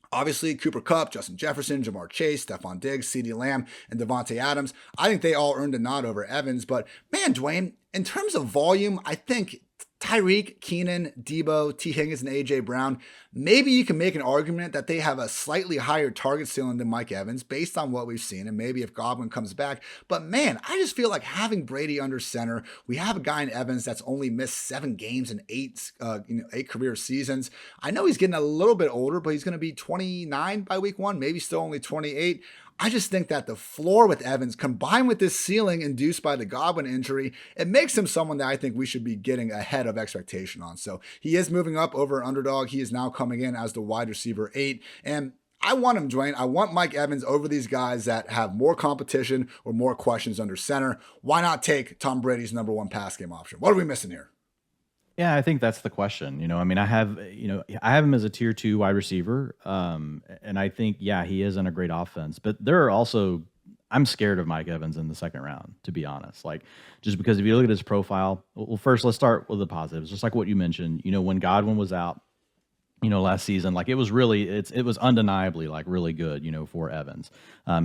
obviously, Cooper Kupp, Justin Jefferson, Jamar Chase, Stephon Diggs, CeeDee Lamb, and Devontae Adams. I think they all earned a nod over Evans. But, man, Dwayne, in terms of volume, I think Tyreek, Keenan, Debo, T. Higgins, and A.J. Brown, maybe you can make an argument that they have a slightly higher target ceiling than Mike Evans based on what we've seen, and maybe if Godwin comes back. But man, I just feel like having Brady under center, we have a guy in Evans that's only missed 7 games in 8 career seasons. I know he's getting a little bit older, but he's going to be 29 by week 1, maybe still only 28. I just think that the floor with Evans, combined with this ceiling induced by the Godwin injury, it makes him someone that I think we should be getting ahead of expectation on. So he is moving up over Underdog. He is now coming in as the wide receiver 8. And I want him, Dwayne. I want Mike Evans over these guys that have more competition or more questions under center. Why not take Tom Brady's number 1 pass game option? What are we missing here? Yeah, I think that's the question. I have him as a tier 2 wide receiver. And I think, he is in a great offense, but I'm scared of Mike Evans in the second round, to be honest. Like, just because if you look at his profile, well, first let's start with the positives. Just like what you mentioned, when Godwin was out, last season, like it was undeniably like really good, for Evans.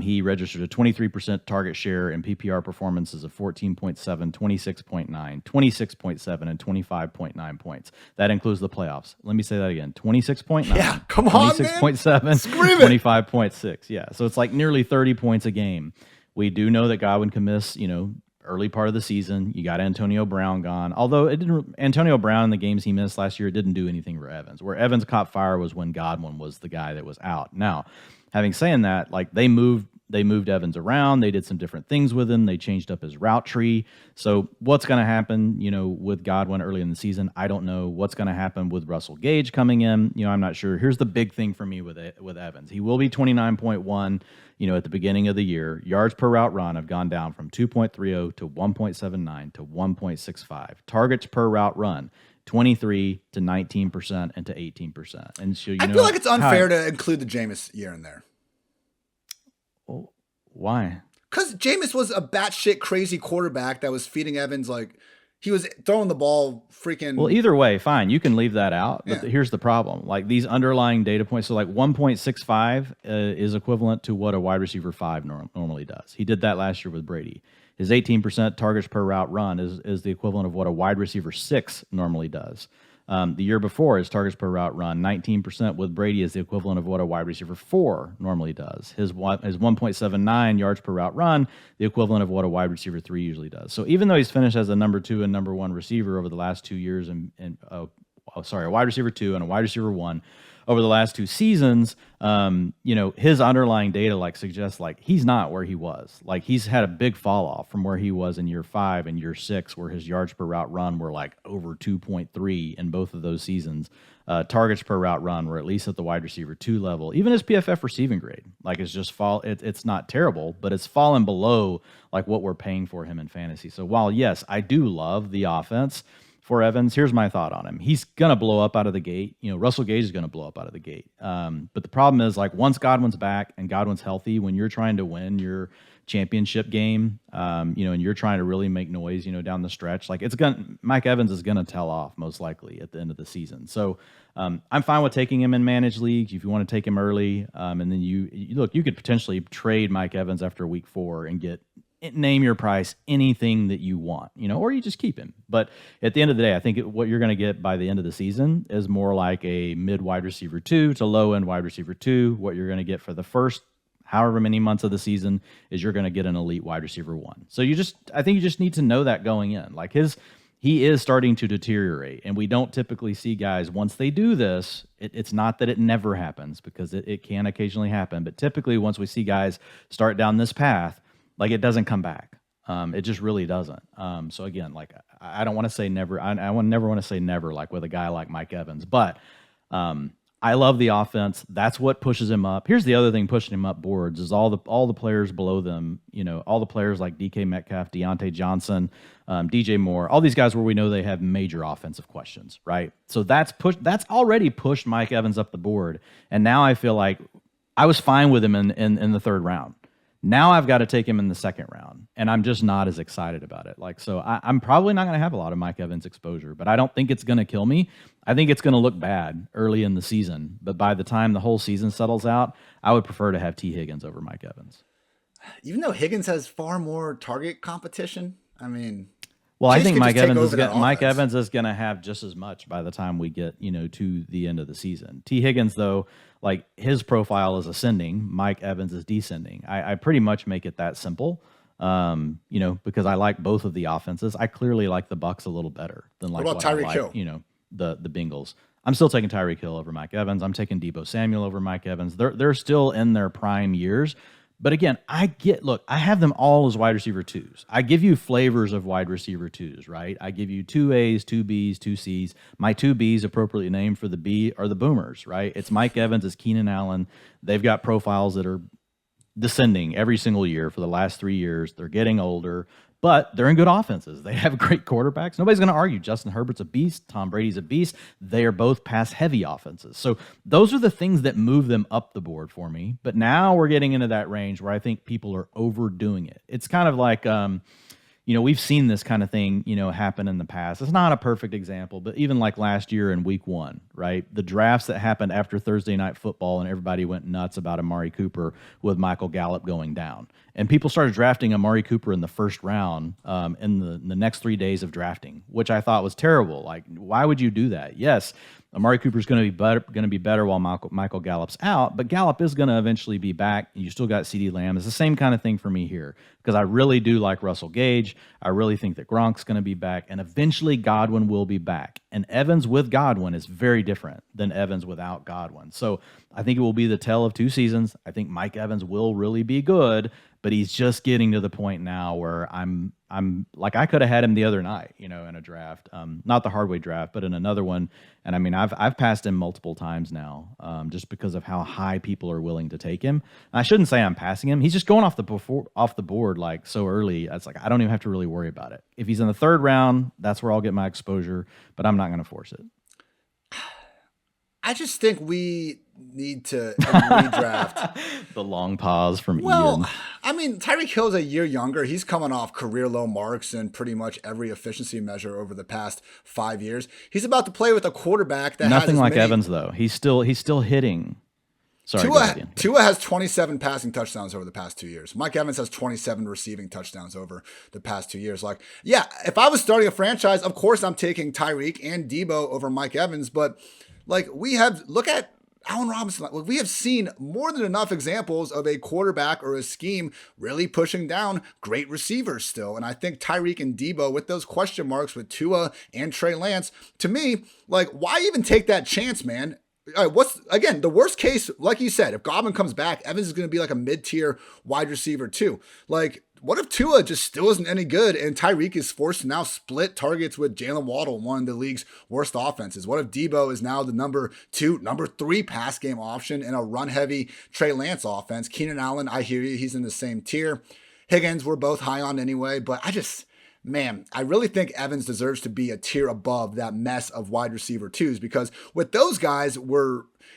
He registered a 23% target share in PPR performances of 14.7, 26.9, 26.7, and 25.9 points. That includes the playoffs. Let me say that again. 26.9. Yeah, come on, 26.7, 25.6. Yeah. So it's like nearly 30 points a game We do know that Godwin can miss, early part of the season. You got Antonio Brown gone. Although Antonio Brown in the games he missed last year, it didn't do anything for Evans. Where Evans caught fire was when Godwin was the guy that was out. Now, having saying that, like they moved Evans around. They did some different things with him. They changed up his route tree. So what's going to happen, with Godwin early in the season? I don't know what's going to happen with Russell Gage coming in. I'm not sure. Here's the big thing for me with Evans. He will be 29.1, at the beginning of the year. Yards per route run have gone down from 2.30 to 1.79 to 1.65. Targets per route run, 23 to 19% and to 18%. And so I feel like it's unfair to include the Jameis year in there. Well, why? Because Jameis was a batshit crazy quarterback that was feeding Evans like he was throwing the ball freaking. Well, either way, fine. You can leave that out. But Yeah. here's the problem. Like these underlying data points. So like 1.65 is equivalent to what a wide receiver 5 normally does. He did that last year with Brady. His 18% targets per route run is the equivalent of what a wide receiver 6 normally does. The year before, his targets per route run, 19% with Brady is the equivalent of what a wide receiver 4 normally does. His 1.79 yards per route run, the equivalent of what a wide receiver 3 usually does. So even though he's finished as a number 2 and number 1 receiver over the last 2 years, a wide receiver 2 and a wide receiver 1 over the last 2 seasons, his underlying data suggests he's not where he was. Like he's had a big fall off from where he was in year 5 and year 6, where his yards per route run were over 2.3 in both of those seasons. Targets per route run were at least at the wide receiver 2 level. Even his PFF receiving grade, it's just it's not terrible, but it's fallen below what we're paying for him in fantasy. So while yes, I do love the offense for Evans, here's my thought on him. He's going to blow up out of the gate. Russell Gage is going to blow up out of the gate. But the problem is, once Godwin's back and Godwin's healthy, when you're trying to win your championship game, and you're trying to really make noise, down the stretch, Mike Evans is going to tell off most likely at the end of the season. So I'm fine with taking him in managed leagues if you want to take him early. And then you could potentially trade Mike Evans after week 4 and get name your price, anything that you want, or you just keep him. But at the end of the day, I think what you're going to get by the end of the season is more like a mid wide receiver 2 to low end wide receiver 2. What you're going to get for the first however many months of the season is you're going to get an elite wide receiver 1. So I think you just need to know that going in. He is starting to deteriorate, and we don't typically see guys, once they do this, it's not that it never happens, because it can occasionally happen, but typically once we see guys start down this path, it doesn't come back. It just really doesn't. So again, I don't want to say never. I never want to say never, with a guy like Mike Evans. But I love the offense. That's what pushes him up. Here's the other thing pushing him up boards is all the players below them. All the players like DK Metcalf, Deontay Johnson, DJ Moore, all these guys where we know they have major offensive questions, right? So that's already pushed Mike Evans up the board. And now I feel like I was fine with him in the 3rd round. Now I've got to take him in the 2nd round, and I'm just not as excited about it. So I'm probably not going to have a lot of Mike Evans exposure, but I don't think it's going to kill me. I think it's going to look bad early in the season, but by the time the whole season settles out, I would prefer to have T. Higgins over Mike Evans. Even though Higgins has far more target competition, I mean... Well, I think Mike Evans is going to have just as much by the time we get, to the end of the season. T. Higgins, though, his profile is ascending. Mike Evans is descending. I pretty much make it that simple, because I like both of the offenses. I clearly like the Bucs a little better than what about Tyreek Hill? The Bengals. I'm still taking Tyreek Hill over Mike Evans. I'm taking Deebo Samuel over Mike Evans. They're still in their prime years. But again, I have them all as wide receiver 2s. I give you flavors of wide receiver 2s, right? I give you 2 A's, 2 B's, 2 C's. My 2 B's, appropriately named for the B, are the boomers, right? It's Mike Evans, it's Keenan Allen. They've got profiles that are descending every single year for the last 3 years. They're getting older, but they're in good offenses. They have great quarterbacks. Nobody's going to argue Justin Herbert's a beast. Tom Brady's a beast. They are both pass-heavy offenses. So those are the things that move them up the board for me. But now we're getting into that range where I think people are overdoing it. It's kind of like we've seen this kind of thing, happen in the past. It's not a perfect example, but even like last year in week 1, right? The drafts that happened after Thursday Night Football and everybody went nuts about Amari Cooper with Michael Gallup going down. And people started drafting Amari Cooper in the 1st round in the next 3 days of drafting, which I thought was terrible. Why would you do that? Yes, Amari Cooper's going to be better while Michael Gallup's out, but Gallup is going to eventually be back. You still got CeeDee Lamb. It's the same kind of thing for me here because I really do like Russell Gage. I really think that Gronk's going to be back, and eventually Godwin will be back. And Evans with Godwin is very different than Evans without Godwin. So I think it will be the tale of two seasons. I think Mike Evans will really be good, but he's just getting to the point now where I'm like, I could have had him the other night, in a draft, not the hardway draft, but in another one. And I mean, I've passed him multiple times now, just because of how high people are willing to take him. And I shouldn't say I'm passing him. He's just going off the board like so early. It's like I don't even have to really worry about it. If he's in the third round, that's where I'll get my exposure, but I'm not going to force it. I just think we need to redraft. The long pause from Well, Ian. I mean, Tyreek Hill's a year younger. He's coming off career low marks in pretty much every efficiency measure over the past 5 years. He's about to play with a quarterback that Nothing has like Evans though. He's still hitting. Sorry, Tua has 27 passing touchdowns over the past 2 years. Mike Evans has 27 receiving touchdowns over the past 2 years. Like, yeah, if I was starting a franchise, of course I'm taking Tyreek and Debo over Mike Evans, but like look at Allen Robinson. We have seen more than enough examples of a quarterback or a scheme really pushing down great receivers still. And I think Tyreek and Debo, with those question marks with Tua and Trey Lance, to me, like, why even take that chance, man? What's, again, the worst case, like you said, if Godwin comes back, Evans is going to be like a mid-tier wide receiver too. Like, what if Tua just still isn't any good and Tyreek is forced to now split targets with Jalen Waddle, one of the league's worst offenses? What if Debo is now the number 3 pass game option in a run-heavy Trey Lance offense? Keenan Allen, I hear you, he's in the same tier. Higgins, we're both high on anyway, but I really think Evans deserves to be a tier above that mess of wide receiver twos, because with those guys,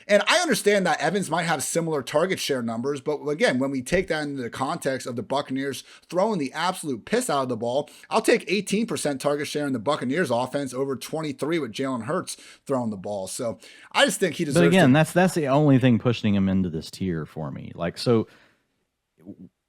and I understand that Evans might have similar target share numbers, but again, when we take that into the context of the Buccaneers throwing the absolute piss out of the ball, I'll take 18% target share in the Buccaneers offense over 23 with Jalen Hurts throwing the ball. So I just think he deserves. But again, that's the only thing pushing him into this tier for me. Like, so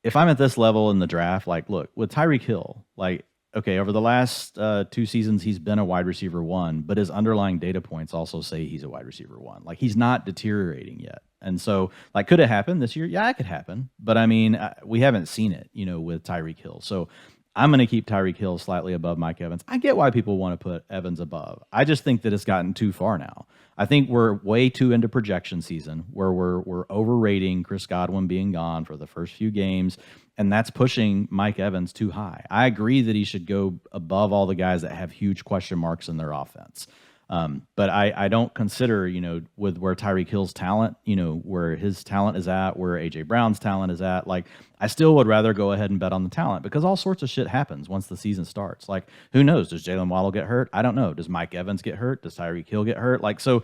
if I'm at this level in the draft, like, look, with Tyreek Hill, like, okay, over the last 2 seasons, he's been a wide receiver 1, but his underlying data points also say he's a wide receiver 1. Like, he's not deteriorating yet. And so, like, could it happen this year? Yeah, it could happen. But I mean, we haven't seen it, with Tyreek Hill. So I'm going to keep Tyreek Hill slightly above Mike Evans. I get why people want to put Evans above. I just think that it's gotten too far now. I think we're way too into projection season where we're overrating Chris Godwin being gone for the first few games, and that's pushing Mike Evans too high. I agree that he should go above all the guys that have huge question marks in their offense. But I don't consider, with where Tyreek Hill's talent, where his talent is at, where A.J. Brown's talent is at, like, I still would rather go ahead and bet on the talent because all sorts of shit happens once the season starts. Like, who knows? Does Jalen Waddle get hurt? I don't know. Does Mike Evans get hurt? Does Tyreek Hill get hurt? Like, so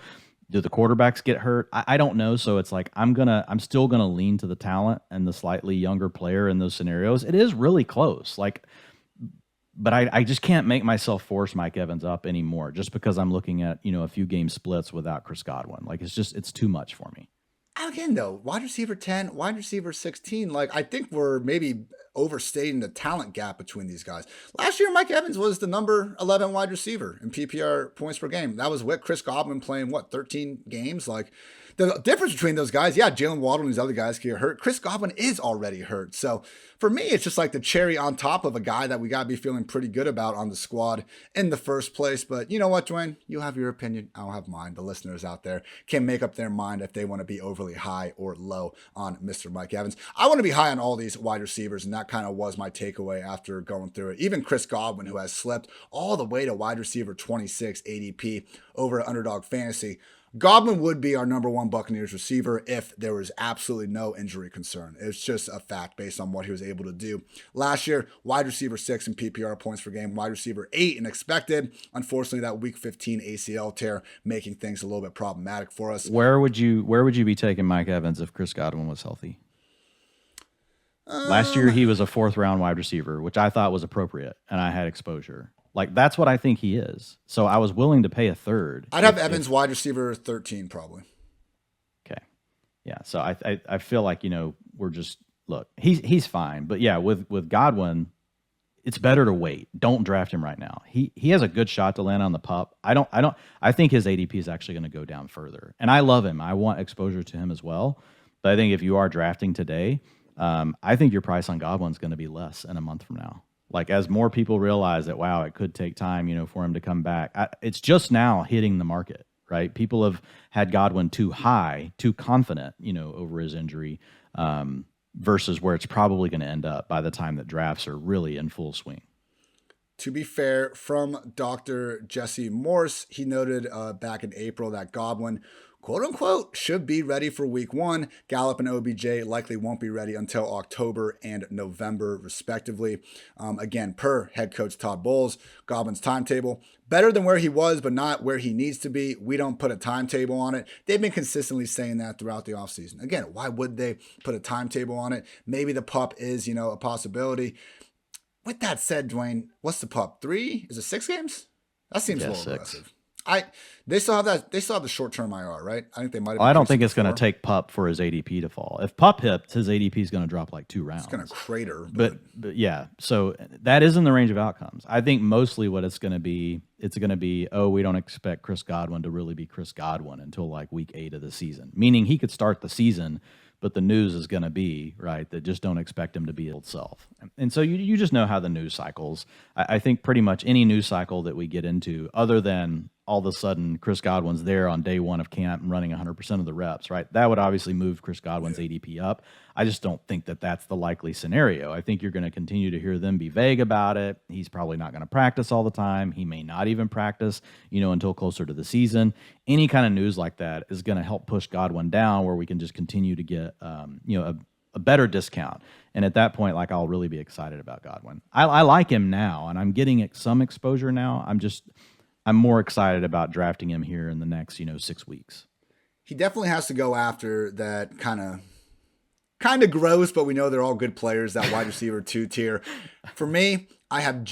do the quarterbacks get hurt? I don't know. So it's like, I'm still going to lean to the talent and the slightly younger player in those scenarios. It is really close. Like, but I just can't make myself force Mike Evans up anymore just because I'm looking at, a few game splits without Chris Godwin. Like, it's too much for me. Again, though, wide receiver 10, wide receiver 16, like, I think we're maybe overstating the talent gap between these guys. Last year, Mike Evans was the number 11 wide receiver in PPR points per game. That was with Chris Godwin playing, 13 games? Like, the difference between those guys, yeah, Jalen Waddle and these other guys get hurt. Chris Godwin is already hurt. So for me, it's just like the cherry on top of a guy that we got to be feeling pretty good about on the squad in the first place. But you know what, Dwayne? You have your opinion. I'll have mine. The listeners out there can make up their mind if they want to be overly high or low on Mr. Mike Evans. I want to be high on all these wide receivers, and that kind of was my takeaway after going through it. Even Chris Godwin, who has slipped all the way to wide receiver 26 ADP over at Underdog Fantasy. Godwin would be our number 1 Buccaneers receiver if there was absolutely no injury concern. It's just a fact based on what he was able to do. Last year, wide receiver 6 in PPR points per game, wide receiver 8 in expected. Unfortunately, that week 15 ACL tear making things a little bit problematic for us. Where would you be taking Mike Evans if Chris Godwin was healthy? Last year, he was a 4th round wide receiver, which I thought was appropriate, and I had exposure. Like, that's what I think he is. So I was willing to pay a third. I'd have Evans wide receiver 13 probably. Okay. Yeah. So I feel like, we're just, look, he's fine. But yeah, with Godwin, it's better to wait. Don't draft him right now. He has a good shot to land on the pup. I think his ADP is actually going to go down further. And I love him. I want exposure to him as well. But I think if you are drafting today, I think your price on Godwin's going to be less in a month from now. Like as more people realize that, wow, it could take time, for him to come back. It's just now hitting the market, right? People have had Godwin too high, too confident, over his injury, versus where it's probably going to end up by the time that drafts are really in full swing. To be fair, from Dr. Jesse Morse, he noted back in April that Godwin, quote unquote, should be ready for week 1. Gallup and OBJ likely won't be ready until October and November, respectively. Again, per head coach Todd Bowles, Godwin's timetable, better than where he was, but not where he needs to be. We don't put a timetable on it. They've been consistently saying that throughout the offseason. Again, why would they put a timetable on it? Maybe the pup is, a possibility. With that said, Dwayne, what's the pup? 3? Is it 6 games? That seems a little 6. aggressive. They still have that. They still have the short-term IR, right? I think they might have. I don't think it's going to take Pup for his ADP to fall. If Pup hits, his ADP is going to drop like 2 rounds. It's going to crater. But yeah, so that is in the range of outcomes. I think mostly what it's going to be, we don't expect Chris Godwin to really be Chris Godwin until like week 8 of the season. Meaning he could start the season, but the news is going to be, right, that just don't expect him to be old self. And so you just know how the news cycles. I think pretty much any news cycle that we get into, other than all of a sudden Chris Godwin's there on day 1 of camp and running 100% of the reps, right? That would obviously move Chris Godwin's ADP up. I just don't think that that's the likely scenario. I think you're going to continue to hear them be vague about it. He's probably not going to practice all the time. He may not even practice, until closer to the season. Any kind of news like that is going to help push Godwin down where we can just continue to get, a better discount. And at that point, I'll really be excited about Godwin. I like him now, and I'm getting some exposure now. I'm more excited about drafting him here in the next, 6 weeks. He definitely has to go after that kind of gross, but we know they're all good players, that wide receiver 2 tier. For me, I have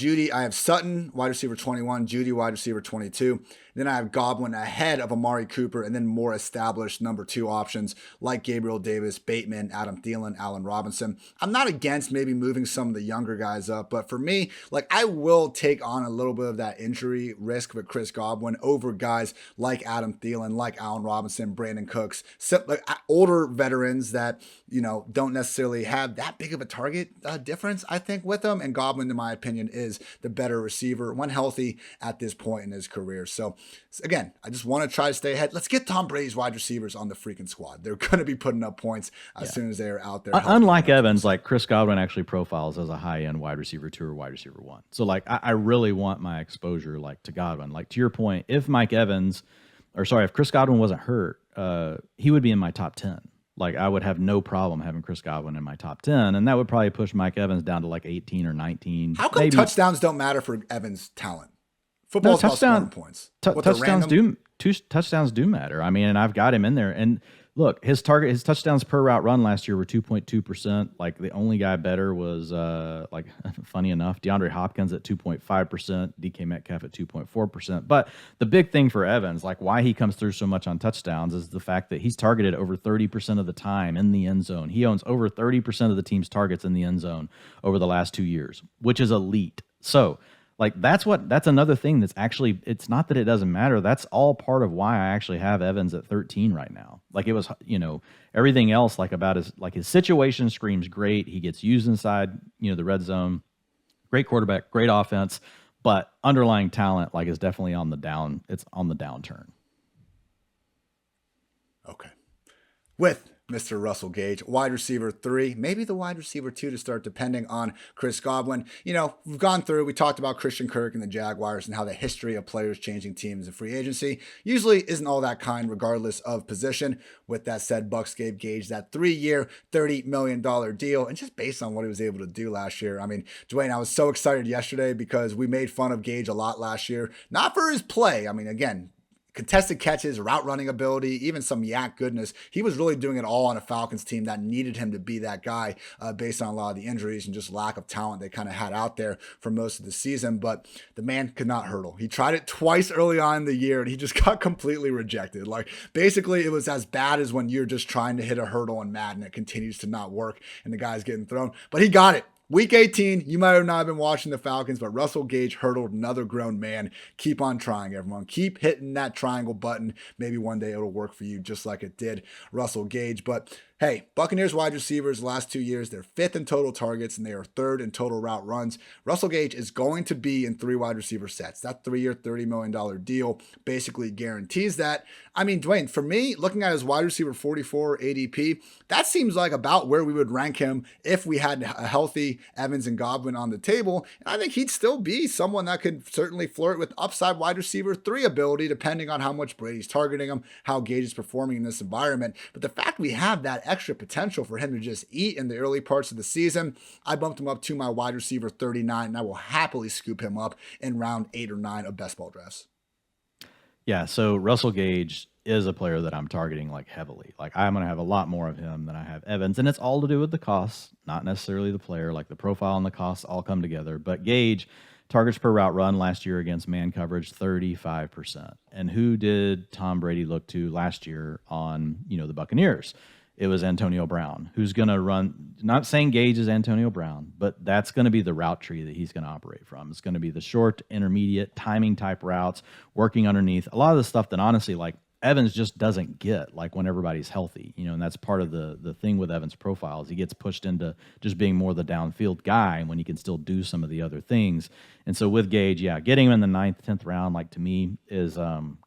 Sutton, wide receiver 21, Judy, wide receiver 22. Then I have Godwin ahead of Amari Cooper, and then more established number 2 options like Gabriel Davis, Bateman, Adam Thielen, Allen Robinson. I'm not against maybe moving some of the younger guys up, but for me, I will take on a little bit of that injury risk with Chris Godwin over guys like Adam Thielen, like Allen Robinson, Brandon Cooks, older veterans that, don't necessarily have that big of a target difference, I think, with them. And Godwin, in my opinion, is the better receiver when healthy at this point in his career. So again, I just want to try to stay ahead. Let's get Tom Brady's wide receivers on the freaking squad. They're going to be putting up points as soon as they are out there. Unlike Evans, Chris Godwin actually profiles as a high-end wide receiver 2 or wide receiver 1. So I really want my exposure to Godwin. To your point, if Chris Godwin wasn't hurt, he would be in my top 10. I would have no problem having Chris Godwin in my top 10, and that would probably push Mike Evans down to 18 or 19. How come touchdowns don't matter for Evans' talent? Football's about scoring points. Touchdowns do matter. And I've got him in there. And look, his touchdowns per route run last year were 2.2%. The only guy better was funny enough, DeAndre Hopkins at 2.5%, DK Metcalf at 2.4%. But the big thing for Evans, why he comes through so much on touchdowns, is the fact that he's targeted over 30% of the time in the end zone. He owns over 30% of the team's targets in the end zone over the last 2 years, which is elite. So that's another thing that's actually, it's not that it doesn't matter. That's all part of why I actually have Evans at 13 right now. It was, everything else about his situation screams great. He gets used inside, the red zone, great quarterback, great offense, but underlying talent, is definitely on the down. It's on the downturn. Okay. With Mr. Russell Gage, wide receiver 3, maybe the wide receiver 2 to start, depending on Chris Godwin. We've gone through, we talked about Christian Kirk and the Jaguars and how the history of players changing teams in free agency usually isn't all that kind, regardless of position. With that said, Bucs gave Gage that 3-year, $30 million deal, and just based on what he was able to do last year. Dwayne, I was so excited yesterday because we made fun of Gage a lot last year, not for his play. Again, contested catches, route running ability, even some yak goodness. He was really doing it all on a Falcons team that needed him to be that guy based on a lot of the injuries and just lack of talent they kind of had out there for most of the season. But the man could not hurdle. He tried it twice early on in the year and he just got completely rejected. Basically, it was as bad as when you're just trying to hit a hurdle in Madden. It continues to not work and the guy's getting thrown. But he got it. Week 18, you might have not been watching the Falcons, but Russell Gage hurdled another grown man. Keep on trying, everyone. Keep hitting that triangle button. Maybe one day it'll work for you just like it did Russell Gage. But hey, Buccaneers wide receivers the last 2 years, they're 5th in total targets and they are 3rd in total route runs. Russell Gage is going to be in 3 wide receiver sets. That 3-year, $30 million deal basically guarantees that. I mean, Dwayne, for me, looking at his wide receiver 44 ADP, that seems like about where we would rank him if we had a healthy Evans and Godwin on the table. And I think he'd still be someone that could certainly flirt with upside wide receiver 3 ability, depending on how much Brady's targeting him, how Gage is performing in this environment. But the fact we have that extra potential for him to just eat in the early parts of the season, I bumped him up to my wide receiver 39, and I will happily scoop him up in round 8 or 9 of best ball drafts. Yeah, so Russell Gage is a player that I'm targeting like heavily. Like I'm going to have a lot more of him than I have Evans, and it's all to do with the costs, not necessarily the player. Like the profile and the costs all come together. But Gage, targets per route run last year against man coverage, 35%. And who did Tom Brady look to last year on, the Buccaneers? It was Antonio Brown, who's going to run, not saying Gage is Antonio Brown, but that's going to be the route tree that he's going to operate from. It's going to be the short, intermediate, timing type routes, working underneath. A lot of the stuff that honestly, like Evans just doesn't get, like when everybody's healthy, and that's part of the thing with Evans' profile is he gets pushed into just being more the downfield guy when he can still do some of the other things. And so with Gage, yeah, getting him in the 9th, 10th round, like to me is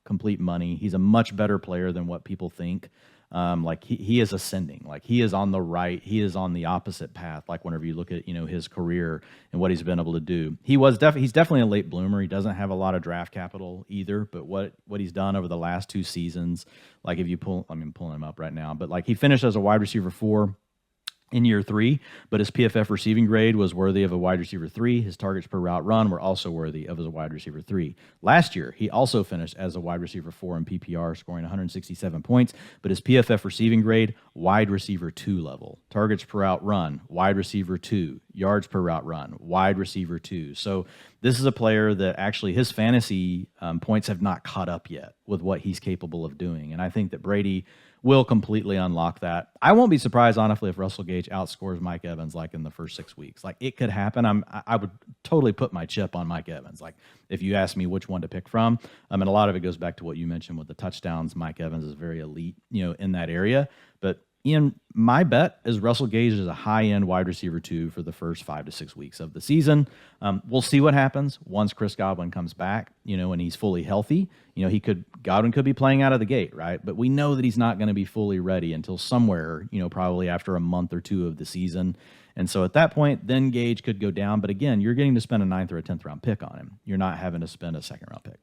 complete money. He's a much better player than what people think. Like he is ascending, like he is on the right, he is on the opposite path. Like whenever you look at, his career and what he's been able to do, he's definitely a late bloomer. He doesn't have a lot of draft capital either, but what he's done over the last 2 seasons, like if you pulling him up right now, but like he finished as a wide receiver 4 in year 3, but his PFF receiving grade was worthy of a wide receiver 3. His targets per route run were also worthy of as a wide receiver 3. Last year, he also finished as a wide receiver 4 in PPR, scoring 167 points, but his PFF receiving grade, wide receiver 2 level. Targets per route run, wide receiver 2. Yards per route run, wide receiver 2. So this is a player that actually his fantasy points have not caught up yet with what he's capable of doing. And I think that Brady will completely unlock that. I won't be surprised, honestly, if Russell Gage outscores Mike Evans like in the first 6 weeks. Like it could happen. I would totally put my chip on Mike Evans. Like if you ask me which one to pick from, and a lot of it goes back to what you mentioned with the touchdowns. Mike Evans is very elite, in that area. But Ian, my bet is Russell Gage is a high-end wide receiver 2 for the first 5 to 6 weeks of the season. We'll see what happens once Chris Godwin comes back, and he's fully healthy. Godwin could be playing out of the gate, right? But we know that he's not going to be fully ready until somewhere, probably after a month or 2 of the season. And so at that point, then Gage could go down. But again, you're getting to spend a 9th or a 10th round pick on him. You're not having to spend a 2nd round pick.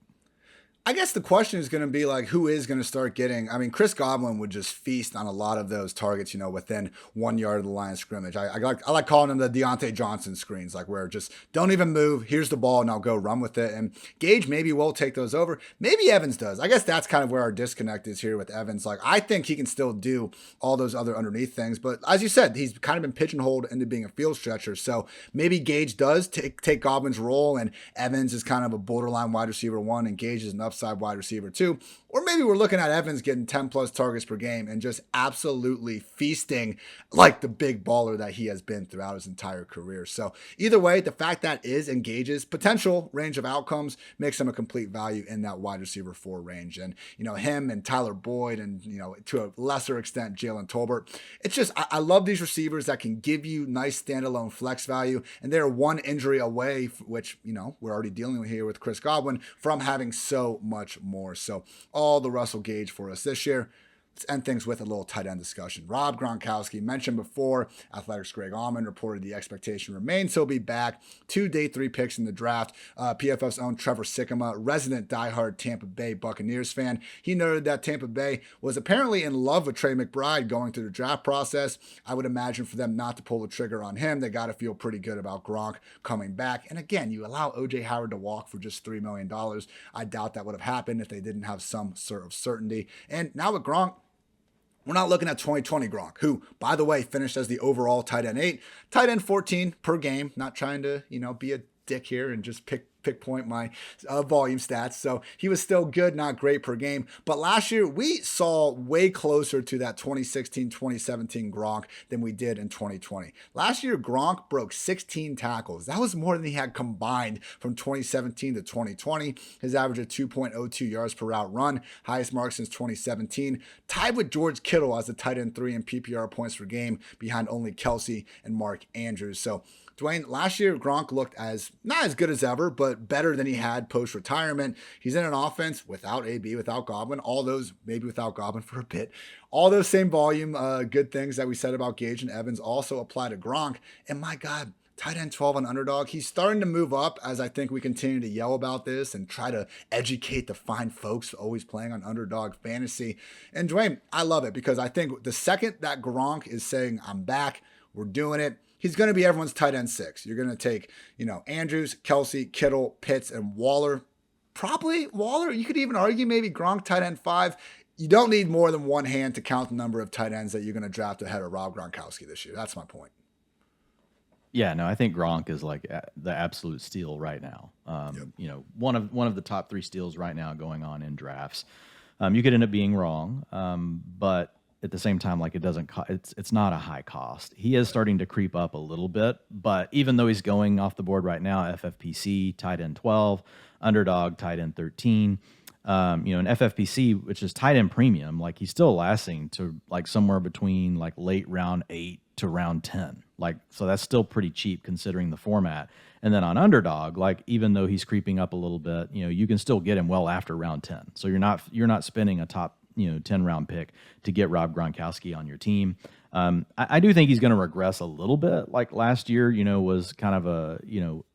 I guess the question is going to be like, who is going to start getting? I mean, Chris Godwin would just feast on a lot of those targets, within 1 yard of the line of scrimmage. I like calling them the Deontay Johnson screens, like where just don't even move. Here's the ball, and I'll go run with it. And Gage maybe will take those over. Maybe Evans does. I guess that's kind of where our disconnect is here with Evans. Like I think he can still do all those other underneath things, but as you said, he's kind of been pigeonholed into being a field stretcher. So maybe Gage does take Godwin's role, and Evans is kind of a borderline wide receiver 1, and Gage is an upside wide receiver 2. Or maybe we're looking at Evans getting 10 plus targets per game and just absolutely feasting like the big baller that he has been throughout his entire career. So either way, the fact that is Gage's potential range of outcomes makes him a complete value in that wide receiver 4 range. And, him and Tyler Boyd and, to a lesser extent, Jalen Tolbert. It's just, I love these receivers that can give you nice standalone flex value. And they're one injury away, which, we're already dealing with here with Chris Godwin, from having so much more. So all the Russell Gage for us this year. Let's end things with a little tight end discussion. Rob Gronkowski, mentioned before, Athletics' Greg Allman reported the expectation remains he'll be back. 2 day 3 picks in the draft. PFF's own Trevor Sikkema, resident diehard Tampa Bay Buccaneers fan, he noted that Tampa Bay was apparently in love with Trey McBride going through the draft process. I would imagine for them not to pull the trigger on him, they got to feel pretty good about Gronk coming back. And again, you allow O.J. Howard to walk for just $3 million. I doubt that would have happened if they didn't have some sort of certainty. And now with Gronk, we're not looking at 2020 Gronk, who, by the way, finished as the overall tight end 8, tight end 14 per game. Not trying to, be a dick here and just pick point my volume stats. So he was still good, not great per game. But last year, we saw way closer to that 2016-2017 Gronk than we did in 2020. Last year, Gronk broke 16 tackles. That was more than he had combined from 2017 to 2020. His average of 2.02 yards per route run, highest mark since 2017. Tied with George Kittle as the tight end 3 in PPR points per game, behind only Kelsey and Mark Andrews. So Dwayne, last year, Gronk looked not as good as ever, but better than he had post-retirement. He's in an offense without AB, without Godwin, all those, maybe without Godwin for a bit, all those same volume, good things that we said about Gage and Evans also apply to Gronk. And my God, tight end 12 on underdog. He's starting to move up as I think we continue to yell about this and try to educate the fine folks always playing on underdog fantasy. And Dwayne, I love it because I think the second that Gronk is saying, I'm back, we're doing it, he's going to be everyone's tight end 6. You're going to take, Andrews, Kelsey, Kittle, Pitts, and Waller. Probably Waller. You could even argue maybe Gronk tight end 5. You don't need more than one hand to count the number of tight ends that you're going to draft ahead of Rob Gronkowski this year. That's my point. Yeah, no, I think Gronk is like the absolute steal right now. One of the top 3 steals right now going on in drafts. You could end up being wrong, but at the same time, like it's not a high cost. He is starting to creep up a little bit, but even though he's going off the board right now, FFPC tight end 12, underdog tight end 13, an FFPC, which is tight end premium, like he's still lasting to like somewhere between like late round 8 to round 10. Like, so that's still pretty cheap considering the format. And then on underdog, like even though he's creeping up a little bit, you can still get him well after round 10. So you're not spending a top 10 round pick to get Rob Gronkowski on your team. I do think he's going to regress a little bit. Like last year, was kind of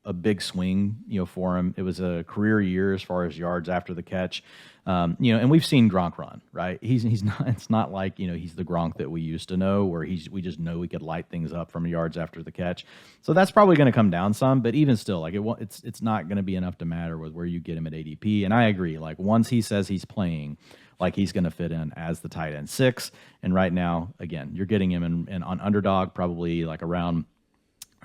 a big swing, for him. It was a career year as far as yards after the catch. And we've seen Gronk run, right? He's not, it's not like, he's the Gronk that we used to know where we just know he could light things up from yards after the catch. So that's probably going to come down some, but even still, like it's not going to be enough to matter with where you get him at ADP. And I agree, like once he says he's playing, like he's going to fit in as the tight end 6. And right now, again, you're getting him in on underdog, probably like around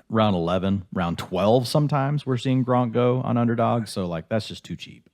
round 11, round 12 sometimes we're seeing Gronk go on underdog. So like that's just too cheap.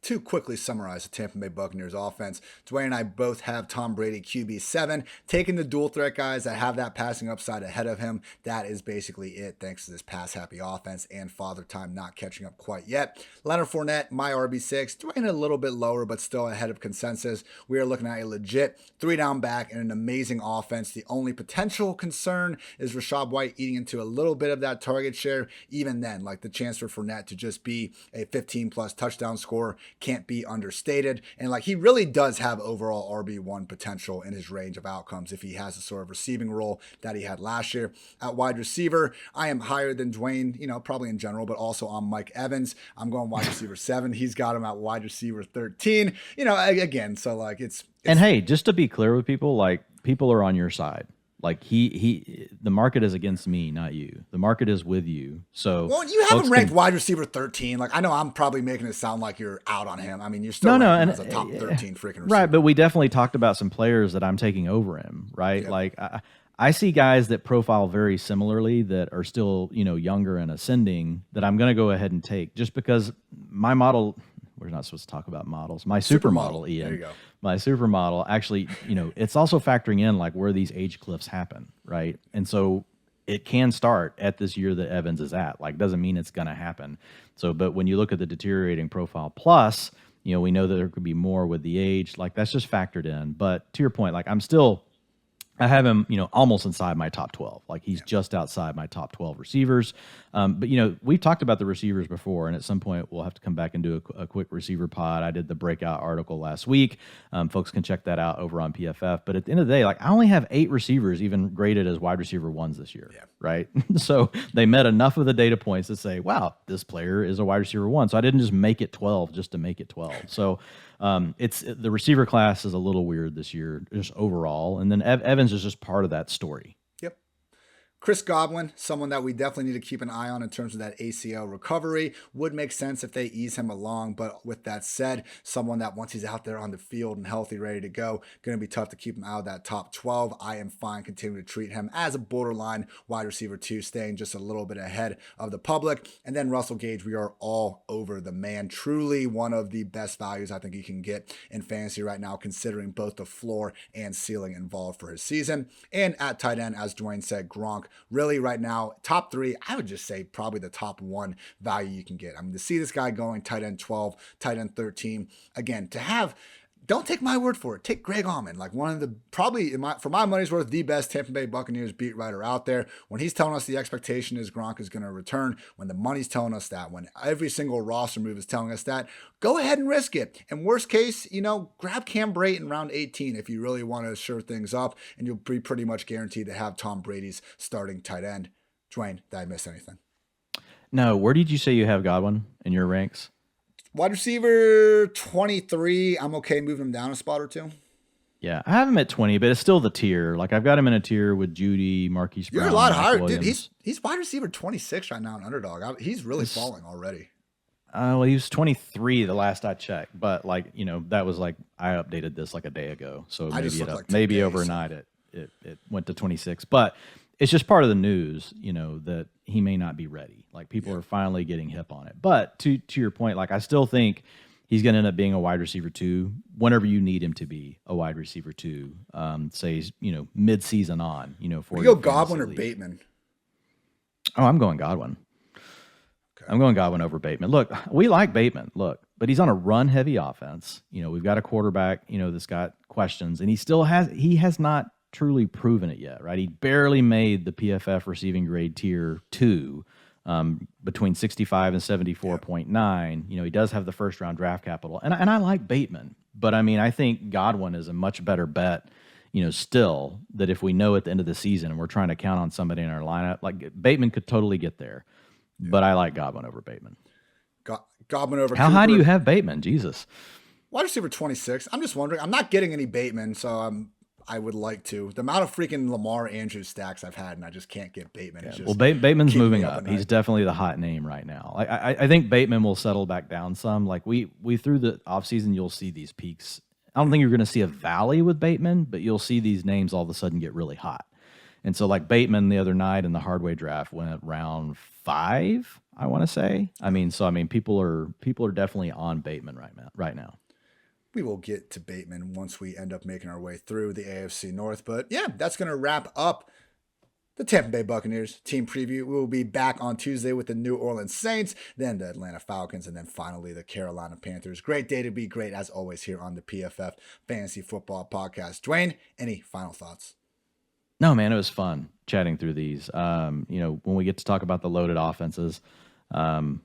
To quickly summarize the Tampa Bay Buccaneers offense, Dwayne and I both have Tom Brady QB7, taking the dual threat guys that have that passing upside ahead of him. That is basically it, thanks to this pass-happy offense and Father Time not catching up quite yet. Leonard Fournette, my RB6, Dwayne a little bit lower, but still ahead of consensus. We are looking at a legit 3-down back and an amazing offense. The only potential concern is Rachaad White eating into a little bit of that target share. Even then, like the chance for Fournette to just be a 15-plus touchdown scorer can't be understated. And like he really does have overall RB1 potential in his range of outcomes if he has the sort of receiving role that he had last year. At wide receiver, I am higher than Dwayne, probably in general, but also on Mike Evans. I'm going wide receiver 7. He's got him at wide receiver 13. Again, so like it's and hey, just to be clear with people, like people are on your side. Like the market is against me, not you. The market is with you. So you have him ranked wide receiver 13. Like I know I'm probably making it sound like you're out on him. I mean, you're still and as a top 13 freaking receiver. Right, but we definitely talked about some players that I'm taking over him, right? Yep. Like I see guys that profile very similarly that are still, younger and ascending that I'm going to go ahead and take just because my model, we're not supposed to talk about models. My supermodel, Ian. There you go. My supermodel actually, it's also factoring in like where these age cliffs happen, right? And so it can start at this year that Evans is at. Like, doesn't mean it's going to happen. So, but when you look at the deteriorating profile plus, we know that there could be more with the age. Like, that's just factored in. But to your point, like, I have him, almost inside my top 12. Like he's just outside my top 12 receivers. But, we've talked about the receivers before, and at some point we'll have to come back and do a quick receiver pod. I did the breakout article last week. Folks can check that out over on PFF. But at the end of the day, like I only have 8 receivers even graded as wide receiver 1s this year, right? So they met enough of the data points to say, wow, this player is a wide receiver 1. So I didn't just make it 12 just to make it 12. So it's the receiver class is a little weird this year, just overall. And then Evans is just part of that story. Yep. Chris Godwin, someone that we definitely need to keep an eye on in terms of that ACL recovery. Would make sense if they ease him along, but with that said, someone that once he's out there on the field and healthy, ready to go, going to be tough to keep him out of that top 12. I am fine continuing to treat him as a borderline wide receiver 2, staying just a little bit ahead of the public. And then Russell Gage, we are all over the man. Truly one of the best values I think you can get in fantasy right now, considering both the floor and ceiling involved for his season. And at tight end, as Dwain said, Gronk. Really, right now, top 3, I would just say probably the top 1 value you can get. I mean, to see this guy going tight end 12, tight end 13, again, to have, don't take my word for it, take Greg Allman, like one of the, probably, for my money's worth, the best Tampa Bay Buccaneers beat writer out there. When he's telling us the expectation is Gronk is going to return, when the money's telling us that, when every single roster move is telling us that, go ahead and risk it. And worst case, grab Cam Brate in round 18 if you really want to sure things up, and you'll be pretty much guaranteed to have Tom Brady's starting tight end. Dwain, did I miss anything? No, where did you say you have Godwin in your ranks? Wide receiver 23, I'm okay moving him down a spot or 2. Yeah, I have him at 20, but it's still the tier. Like, I've got him in a tier with Judy, Marquise Brown. You're a lot higher. Williams. Dude, he's wide receiver 26 right now in Underdog. He's really falling already. Well, he was 23 the last I checked, but that was like, I updated this like a day ago. So maybe overnight it went to 26. But it's just part of the news, that he may not be ready. Like, people are finally getting hip on it. But to your point, like, I still think he's going to end up being a wide receiver 2 whenever you need him to be a wide receiver 2. Say, mid-season on, for you go Godwin or Bateman? Oh, I'm going Godwin. Okay. I'm going Godwin over Bateman. Look, we like Bateman, but he's on a run-heavy offense. We've got a quarterback, that's got questions, and he has not truly proven it yet, right? He barely made the PFF receiving grade tier 2, between 65 and 74.9. He does have the first round draft capital, and I like Bateman, but I think Godwin is a much better bet. Still, that if we know at the end of the season and we're trying to count on somebody in our lineup, like Bateman could totally get there, but I like Godwin over Bateman. Godwin over. How Cooper. high do you have Bateman? Jesus, wide receiver 26. I'm just wondering. I'm not getting any Bateman, so I would like to. The amount of freaking Lamar Andrews stacks I've had, and I just can't get Bateman. Yeah, well, Bateman's moving up. He's definitely the hot name right now. I think Bateman will settle back down some. Like we through the offseason, you'll see these peaks. I don't think you're going to see a valley with Bateman, but you'll see these names all of a sudden get really hot. And so, like Bateman the other night in the hardway draft went round 5, I want to say. People are definitely on Bateman right now. We will get to Bateman once we end up making our way through the AFC North. But yeah, that's going to wrap up the Tampa Bay Buccaneers team preview. We will be back on Tuesday with the New Orleans Saints, then the Atlanta Falcons, and then finally the Carolina Panthers. Great day to be great, as always, here on the PFF Fantasy Football Podcast. Dwain, any final thoughts? No, man, it was fun chatting through these. When we get to talk about the loaded offenses, not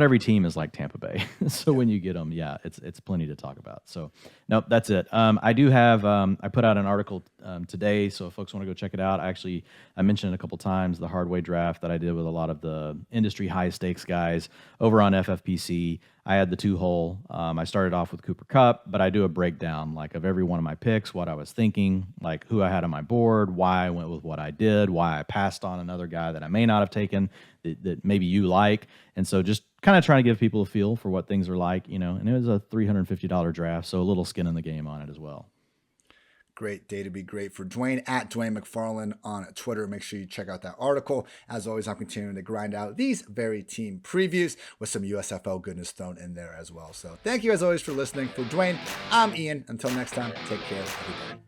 every team is like Tampa Bay. So when you get them, it's plenty to talk about. So nope, that's it. I do have, I put out an article today. So if folks want to go check it out, I mentioned it a couple times, the hardway draft that I did with a lot of the industry high stakes guys over on FFPC. I had the 2-hole. I started off with Cooper Kupp, but I do a breakdown like of every one of my picks, what I was thinking, like who I had on my board, why I went with what I did, why I passed on another guy that I may not have taken that maybe you like. And so just kind of trying to give people a feel for what things are like, and it was a $350 draft, so a little skin in the game on it as well. Great day to be great for Dwain at Dwain McFarland on Twitter. Make sure you check out that article. As always, I'm continuing to grind out these very team previews with some USFL goodness thrown in there as well. So thank you as always for listening. For Dwain, I'm Ian. Until next time, take care, everybody.